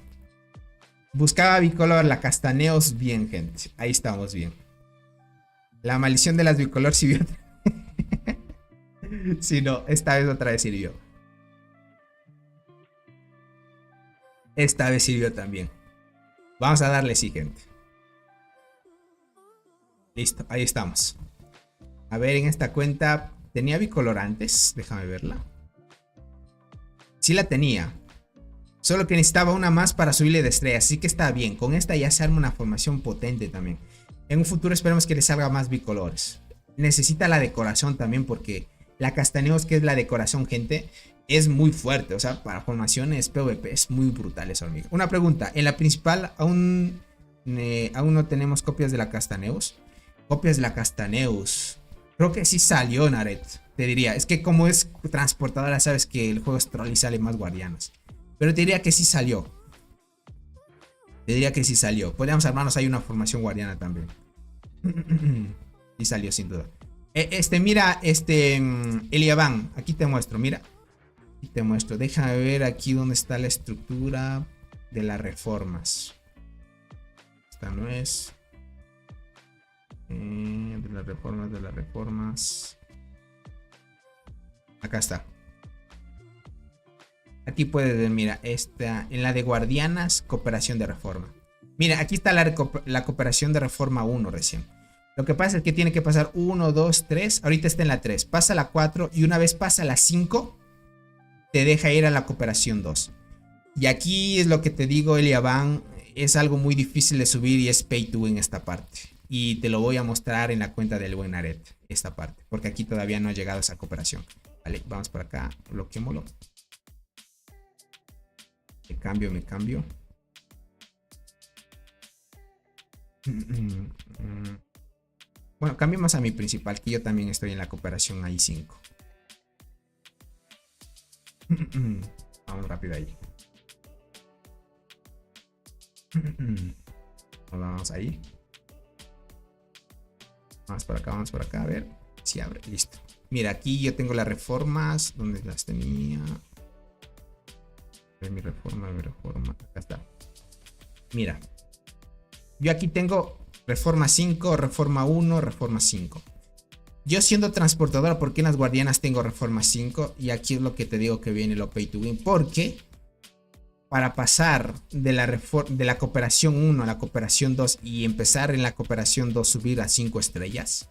[SPEAKER 3] Buscaba bicolor, la castaneos. Bien, gente. Ahí estamos bien. La maldición de las bicolor sirvió. Si no, esta vez otra vez sirvió. Esta vez sirvió también. Vamos a darle sí, gente. Listo, ahí estamos. A ver, en esta cuenta ¿tenía bicolor antes? Déjame verla. Sí la tenía. Solo que necesitaba una más para subirle de estrella. Así que está bien. Con esta ya se arma una formación potente también. En un futuro esperemos que le salga más bicolores. Necesita la decoración también porque la castaneos, que es la decoración, gente, es muy fuerte. O sea, para formaciones PvP es muy brutal eso, amigo. Una pregunta. En la principal aún no tenemos copias de la castaneos. Copias de la castaneos. Creo que sí salió, Naret. Te diría. Es que como es transportadora, sabes que el juego es troll y sale más guardianas. Pero te diría que sí salió. Te diría que sí salió. Podríamos armarnos ahí una formación guardiana también. Y salió sin duda. Mira, Eliaban. Aquí te muestro, mira. Aquí te muestro. Déjame ver aquí dónde está la estructura de las reformas. Esta no es. De las reformas. Acá está. Aquí puedes ver, mira, en la de guardianas, cooperación de reforma. Mira, aquí está la cooperación de reforma 1 recién. Lo que pasa es que tiene que pasar 1, 2, 3. Ahorita está en la 3. Pasa la 4 y una vez pasa la 5, te deja ir a la cooperación 2. Y aquí es lo que te digo, Eliaban. Es algo muy difícil de subir y es pay to win esta parte. Y te lo voy a mostrar en la cuenta del buen Naret, esta parte. Porque aquí todavía no ha llegado esa cooperación. Vale, vamos por acá. Bloqueémoslo. Me cambio. Bueno, cambiemos a mi principal, que yo también estoy en la cooperación I5. Vamos rápido ahí. Vamos ahí. Vamos por acá, a ver si abre. Listo. Mira, aquí yo tengo las reformas. ¿Dónde las tenía? Mi reforma. Acá está. Mira. Yo aquí tengo reforma 5, reforma 1, reforma 5. Yo siendo transportadora, ¿por qué en las guardianas tengo reforma 5? Y aquí es lo que te digo que viene lo pay to win. Porque para pasar de la cooperación 1 a la cooperación 2 y empezar en la cooperación 2 subir a 5 estrellas,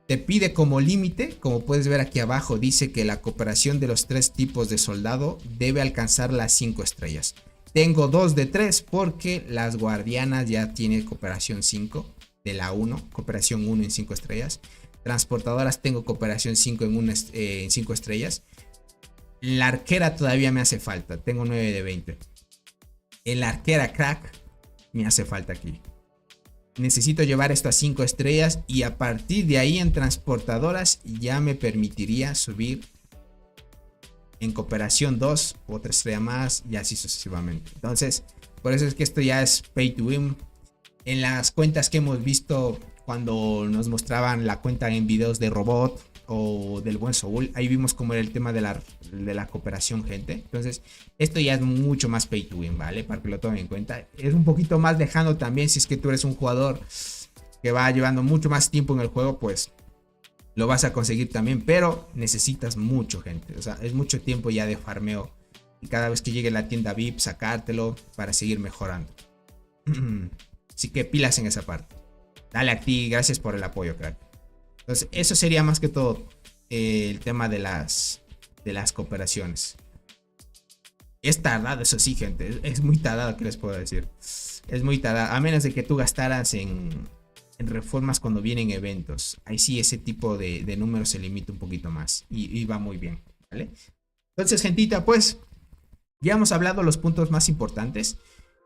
[SPEAKER 3] te pide como límite, como puedes ver aquí abajo, dice que la cooperación de los 3 tipos de soldado debe alcanzar las 5 estrellas. Tengo 2 de 3 porque las guardianas ya tienen cooperación 5 de la 1, cooperación 1 en 5 estrellas. Transportadoras tengo cooperación 5 en 5 estrellas. La arquera todavía me hace falta, tengo 9 de 20. El arquera crack me hace falta aquí. Necesito llevar esto a 5 estrellas y a partir de ahí en transportadoras ya me permitiría subir en cooperación 2, otra estrella más y así sucesivamente. Entonces, por eso es que esto ya es pay to win. En las cuentas que hemos visto cuando nos mostraban la cuenta en videos de Robot o del buen Soul, ahí vimos cómo era el tema de la cooperación, gente. Entonces, esto ya es mucho más pay to win, ¿vale? Para que lo tomen en cuenta. Es un poquito más lejano también si es que tú eres un jugador que va llevando mucho más tiempo en el juego, pues lo vas a conseguir también, pero necesitas mucho, gente. O sea, es mucho tiempo ya de farmeo. Y cada vez que llegue la tienda VIP, sacártelo para seguir mejorando. Así que pilas en esa parte. Dale a ti, gracias por el apoyo, crack. Entonces, eso sería más que todo el tema de las cooperaciones. Es tardado, eso sí, gente. Es muy tardado, ¿qué les puedo decir? Es muy tardado. A menos de que tú gastaras en reformas cuando vienen eventos. Ahí sí, ese tipo de números se limita un poquito más. Y va muy bien, ¿vale? Entonces, gentita, pues ya hemos hablado los puntos más importantes.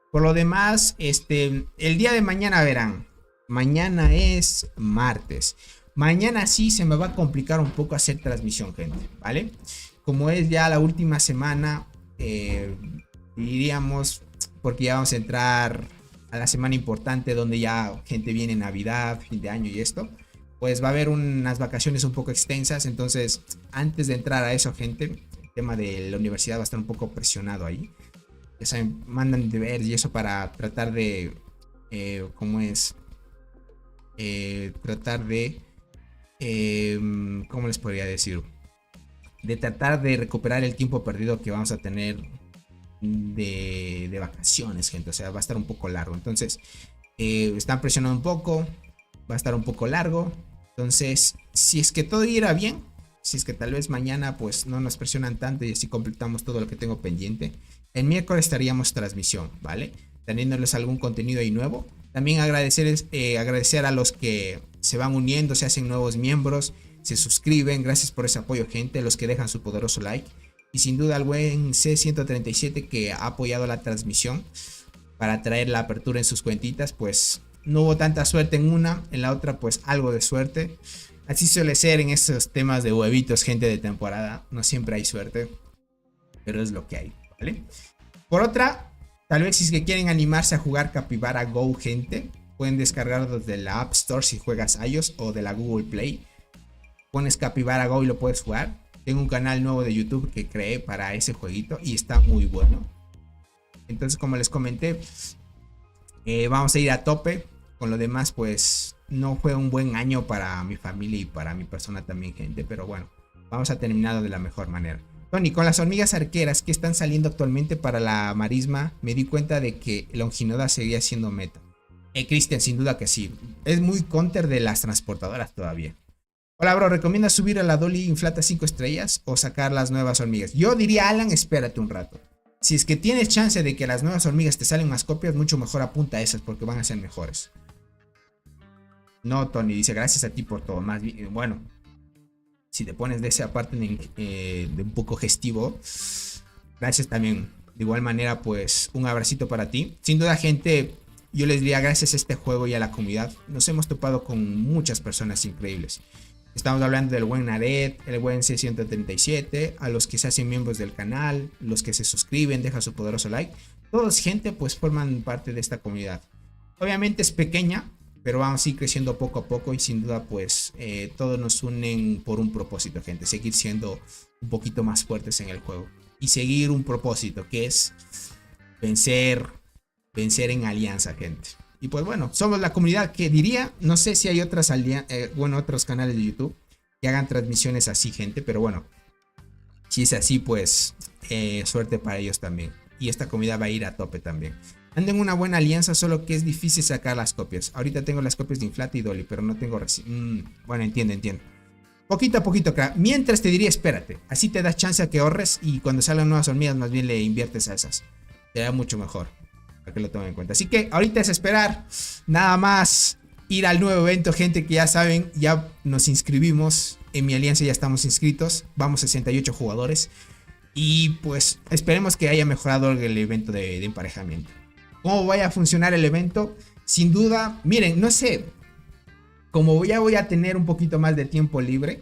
[SPEAKER 3] Por lo demás, el día de mañana verán. Mañana es martes. Mañana sí se me va a complicar un poco hacer transmisión, gente, ¿vale? Como es ya la última semana, diríamos, porque ya vamos a entrar a la semana importante donde ya gente viene Navidad, fin de año y esto, pues va a haber unas vacaciones un poco extensas. Entonces, antes de entrar a eso, gente, el tema de la universidad va a estar un poco presionado ahí. Ya saben, mandan deberes y eso para tratar de, tratar de, ¿cómo les podría decir? De tratar de recuperar el tiempo perdido que vamos a tener de vacaciones, gente. O sea, va a estar un poco largo. Entonces, están presionando un poco. Va a estar un poco largo. Entonces, si es que todo irá bien, si es que tal vez mañana pues no nos presionan tanto y así completamos todo lo que tengo pendiente, el miércoles estaríamos transmisión, ¿vale? Teniéndoles algún contenido ahí nuevo. También agradecer a los que se van uniendo, se hacen nuevos miembros, se suscriben. Gracias por ese apoyo, gente. Los que dejan su poderoso like. Y sin duda al buen C137 que ha apoyado la transmisión para traer la apertura en sus cuentitas. Pues no hubo tanta suerte en una, en la otra pues algo de suerte. Así suele ser en estos temas de huevitos, gente, de temporada. No siempre hay suerte, pero es lo que hay, ¿vale? Por otra, tal vez si es que quieren animarse a jugar Capybara Go, gente, pueden descargarlo desde la App Store si juegas iOS o de la Google Play. Pones Capybara Go y lo puedes jugar. Tengo un canal nuevo de YouTube que creé para ese jueguito y está muy bueno. Entonces, como les comenté, vamos a ir a tope. Con lo demás, pues no fue un buen año para mi familia y para mi persona también, gente. Pero bueno, vamos a terminar de la mejor manera. Tony, con las hormigas arqueras que están saliendo actualmente para la marisma, me di cuenta de que Longinoda seguía siendo meta. Cristian, sin duda que sí. Es muy counter de las transportadoras todavía. Hola, bro, ¿recomiendas subir a la Dolly Inflata 5 estrellas o sacar las nuevas hormigas? Yo diría, Alan, espérate un rato. Si es que tienes chance de que las nuevas hormigas te salen más copias, mucho mejor apunta a esas porque van a ser mejores. No, Tony, dice, gracias a ti por todo. Más bien, bueno, si te pones de esa parte de un poco gestivo, gracias también. De igual manera, pues, un abracito para ti. Sin duda, gente, yo les diría gracias a este juego y a la comunidad. Nos hemos topado con muchas personas increíbles. Estamos hablando del buen Naret, el buen C137, a los que se hacen miembros del canal, los que se suscriben, dejan su poderoso like. Todos, gente, pues forman parte de esta comunidad. Obviamente es pequeña, pero vamos a ir creciendo poco a poco y sin duda pues todos nos unen por un propósito, gente. Seguir siendo un poquito más fuertes en el juego. Y seguir un propósito que es vencer en alianza, gente. Y pues bueno, somos la comunidad que diría, no sé si hay otros canales de YouTube que hagan transmisiones así, gente. Pero bueno, si es así, pues suerte para ellos también. Y esta comunidad va a ir a tope también. Anden una buena alianza, solo que es difícil sacar las copias. Ahorita tengo las copias de Inflata y Dolly, pero no tengo... bueno, entiendo. Poquito a poquito, crack. Mientras te diría, espérate. Así te das chance a que ahorres y cuando salgan nuevas hormigas, más bien le inviertes a esas. Te da mucho mejor. Para que lo tomen en cuenta. Así que ahorita es esperar. Nada más ir al nuevo evento, gente, que ya saben, ya nos inscribimos. En mi alianza ya estamos inscritos. Vamos 68 jugadores. Y pues esperemos que haya mejorado el evento de emparejamiento. ¿Cómo vaya a funcionar el evento? Sin duda, miren, no sé. Como ya voy a tener un poquito más de tiempo libre,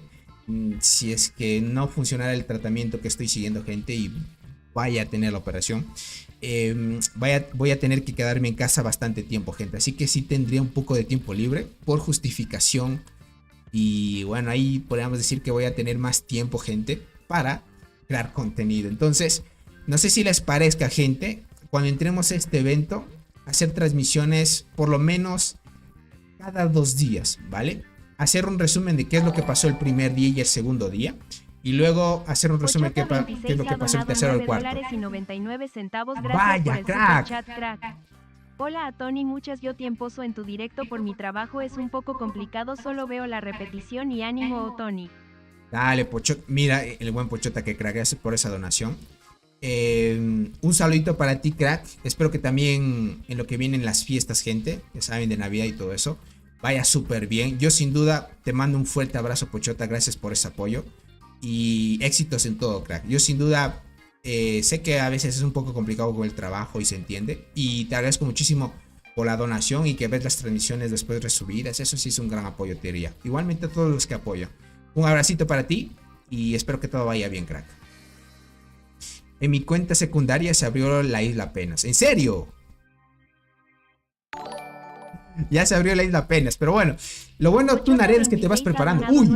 [SPEAKER 3] si es que no funcionara el tratamiento que estoy siguiendo, gente, y vaya a tener la operación. Voy a tener que quedarme en casa bastante tiempo, gente. Así que sí tendría un poco de tiempo libre por justificación. Y bueno, ahí podríamos decir que voy a tener más tiempo, gente, para crear contenido. Entonces, no sé si les parezca, gente, cuando entremos a este evento, hacer transmisiones por lo menos cada 2 días, ¿vale? Hacer un resumen de qué es lo que pasó el primer día y el segundo día. Y luego hacer un resumen de qué es lo que pasó el tercero y el cuarto.
[SPEAKER 4] Vaya,
[SPEAKER 3] crack.
[SPEAKER 4] Hola a Tony, yo tiemposo en tu directo por mi trabajo, es un poco complicado, solo veo la repetición y ánimo, Tony.
[SPEAKER 3] Dale, Pochota, mira el buen Pochota, que crack, gracias por esa donación. Un saludito para ti, crack. Espero que también en lo que vienen las fiestas, gente, que saben, de Navidad y todo eso, vaya súper bien. Yo sin duda te mando un fuerte abrazo, Pochota, gracias por ese apoyo. Y éxitos en todo, crack. Yo sin duda sé que a veces es un poco complicado con el trabajo y se entiende. Y te agradezco muchísimo por la donación y que ves las transmisiones después resubidas. Eso sí es un gran apoyo, te diría. Igualmente a todos los que apoyan. Un abracito para ti y espero que todo vaya bien, crack. En mi cuenta secundaria se abrió la isla apenas. ¿En serio? Ya se abrió la isla apenas, pero bueno. Lo bueno, tú, Nared, es que te vas preparando. ¡Uy!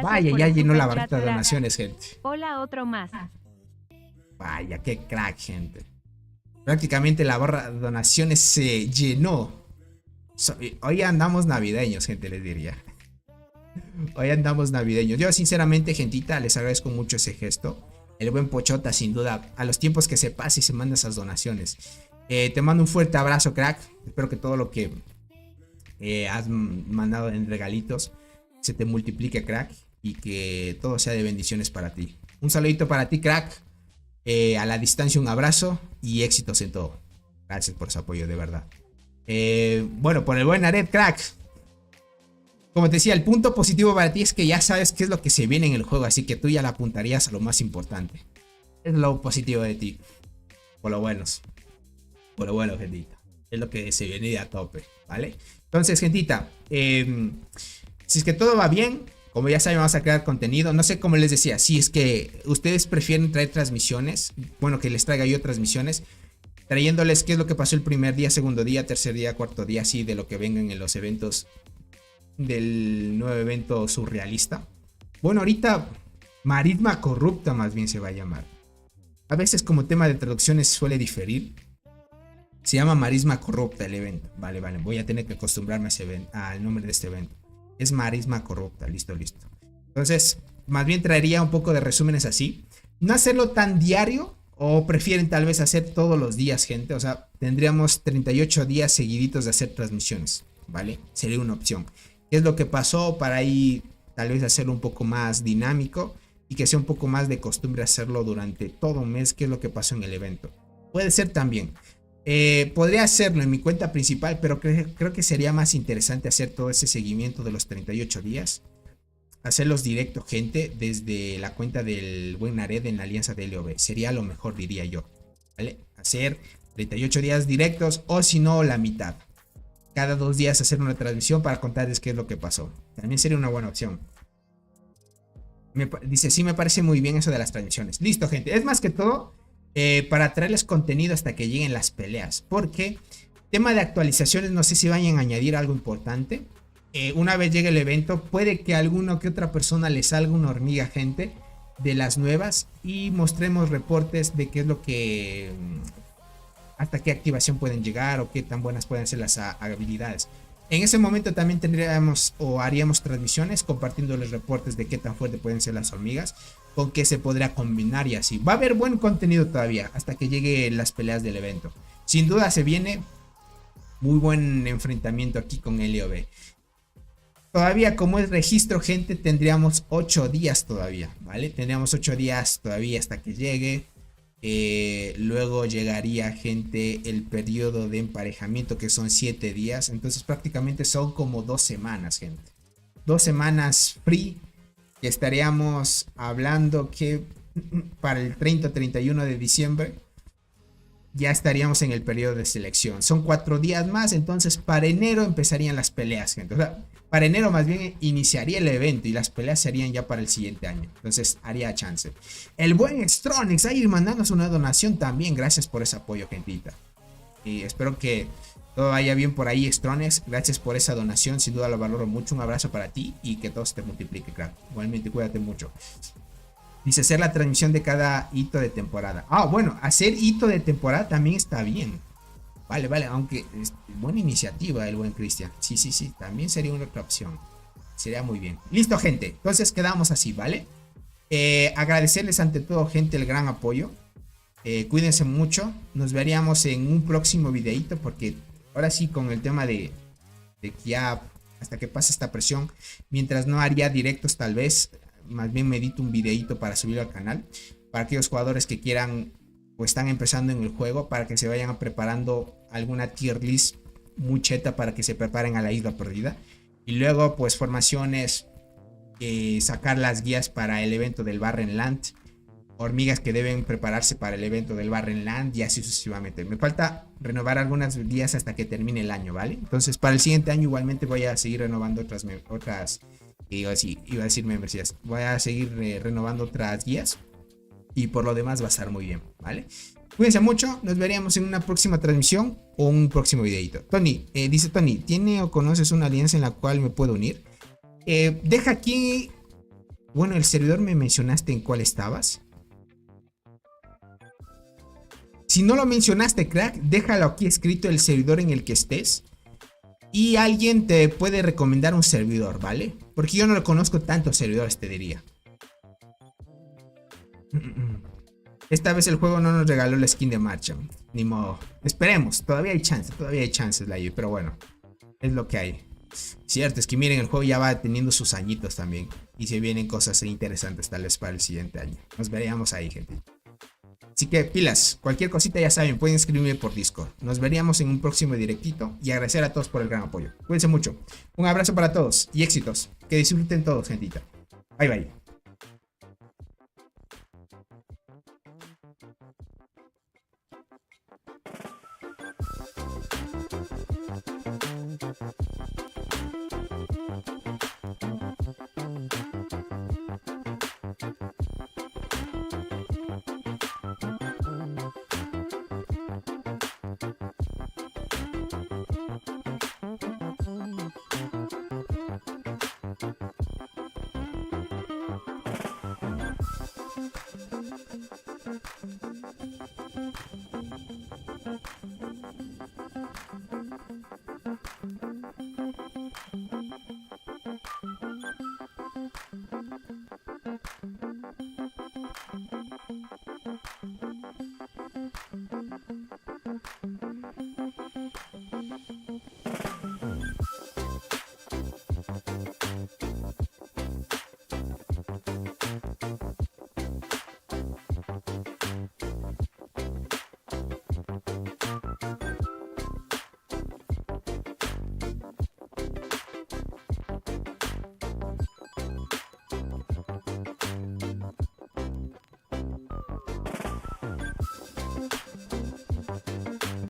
[SPEAKER 3] Vaya, ya llenó la barrita de donaciones, gente.
[SPEAKER 4] Hola, otro más.
[SPEAKER 3] Vaya, qué crack, gente. Prácticamente la barra de donaciones se llenó. Hoy andamos navideños, gente, les diría. Hoy andamos navideños. Yo, sinceramente, gentita, les agradezco mucho ese gesto. El buen Pochota, sin duda, a los tiempos que se pase y se manda esas donaciones. Te mando un fuerte abrazo, crack. Espero que todo lo que has mandado en regalitos se te multiplique, crack. Y que todo sea de bendiciones para ti. Un saludito para ti, crack. A la distancia, un abrazo y éxitos en todo. Gracias por su apoyo, de verdad. Bueno, por el buen Nared, crack. Como te decía, el punto positivo para ti es que ya sabes qué es lo que se viene en el juego. Así que tú ya la apuntarías a lo más importante. Es lo positivo de ti. Por lo buenos. Por lo bueno, gentita. Es lo que se viene de a tope, ¿vale? Entonces, gentita, si es que todo va bien, como ya saben, vamos a crear contenido. No sé cómo les decía, si es que ustedes prefieren traer transmisiones, bueno, que les traiga yo transmisiones, trayéndoles qué es lo que pasó el primer día, segundo día, tercer día, cuarto día, así de lo que vengan en los eventos del nuevo evento surrealista. Bueno, ahorita Marisma Corrupta más bien se va a llamar. A veces como tema de traducciones suele diferir. Se llama Marisma Corrupta el evento. Vale, voy a tener que acostumbrarme a ese al nombre de este evento. Es Marisma Corrupta, listo. Entonces, más bien traería un poco de resúmenes así. No hacerlo tan diario, o prefieren tal vez hacer todos los días, gente. O sea, tendríamos 38 días seguiditos de hacer transmisiones, ¿vale? Sería una opción. ¿Qué es lo que pasó? Para ahí tal vez hacerlo un poco más dinámico y que sea un poco más de costumbre hacerlo durante todo un mes. ¿Qué es lo que pasó en el evento? Puede ser también. Podría hacerlo en mi cuenta principal, pero creo que sería más interesante hacer todo ese seguimiento de los 38 días. Hacerlos directo, gente, desde la cuenta del buen Nared en la alianza de LOB. Sería lo mejor, diría yo, ¿vale? Hacer 38 días directos o si no, la mitad. Cada 2 días hacer una transmisión para contarles qué es lo que pasó. También sería una buena opción. Dice, sí, me parece muy bien eso de las transmisiones. Listo, gente. Es más que todo para traerles contenido hasta que lleguen las peleas. Porque tema de actualizaciones, no sé si vayan a añadir algo importante. Una vez llegue el evento, puede que a alguna que otra persona le salga una hormiga, gente, de las nuevas. Y mostremos reportes de qué es lo que... hasta qué activación pueden llegar o qué tan buenas pueden ser las habilidades. En ese momento también tendríamos o haríamos transmisiones compartiéndoles reportes de qué tan fuerte pueden ser las hormigas, con qué se podría combinar y así. Va a haber buen contenido todavía hasta que lleguen las peleas del evento. Sin duda se viene muy buen enfrentamiento aquí con LOB. Todavía como es registro, gente, tendríamos 8 días todavía, ¿vale? Tendríamos 8 días todavía hasta que llegue. Luego llegaría, gente, el periodo de emparejamiento, que son 7 días. Entonces prácticamente son como 2 semanas, gente. 2 semanas free, que estaríamos hablando que para el 30-31 de diciembre ya estaríamos en el periodo de selección. Son 4 días más, entonces para enero empezarían las peleas, gente. O sea, para enero más bien iniciaría el evento y las peleas serían ya para el siguiente año. Entonces haría chance. El buen Stronix, ahí mandándonos una donación también. Gracias por ese apoyo, gentita. Y espero que todo vaya bien por ahí, Stronix. Gracias por esa donación, sin duda lo valoro mucho. Un abrazo para ti y que todo se te multiplique, crack. Igualmente, cuídate mucho. Dice hacer la transmisión de cada hito de temporada. Ah, bueno, hacer hito de temporada también está bien. Vale, aunque es buena iniciativa el buen Cristian. Sí, también sería una otra opción. Sería muy bien. Listo, gente. Entonces quedamos así, ¿vale? Agradecerles ante todo, gente, el gran apoyo. Cuídense mucho. Nos veríamos en un próximo videito porque ahora sí con el tema de que ya hasta que pase esta presión, mientras no haría directos tal vez, más bien medito un videito para subirlo al canal. Para aquellos jugadores que quieran o están empezando en el juego, para que se vayan preparando alguna tier list muy cheta para que se preparen a la isla perdida. Y luego pues formaciones, sacar las guías para el evento del Barrenland, hormigas que deben prepararse para el evento del Barrenland y así sucesivamente. Me falta renovar algunas guías hasta que termine el año, ¿vale? Entonces para el siguiente año igualmente voy a seguir renovando otras iba a decir membresías. Voy a seguir renovando otras guías. Y por lo demás va a estar muy bien, ¿vale? Cuídense mucho, nos veríamos en una próxima transmisión o un próximo videito. Tony, dice Tony, ¿tiene o conoces una alianza en la cual me puedo unir? Deja aquí, bueno, el servidor me mencionaste en cuál estabas. Si no lo mencionaste, crack, déjalo aquí escrito el servidor en el que estés. Y alguien te puede recomendar un servidor, ¿vale? Porque yo no lo conozco tantos servidores, te diría. Esta vez el juego no nos regaló la skin de marcha. Ni modo. Esperemos. Todavía hay chances, Layo. Pero bueno. Es lo que hay. Cierto, es que miren, el juego ya va teniendo sus añitos también. Y se vienen cosas interesantes tal vez para el siguiente año. Nos veríamos ahí, gente. Así que pilas. Cualquier cosita ya saben. Pueden escribirme por Discord. Nos veríamos en un próximo directito. Y agradecer a todos por el gran apoyo. Cuídense mucho. Un abrazo para todos. Y éxitos. Que disfruten todos, gentita. Bye, bye.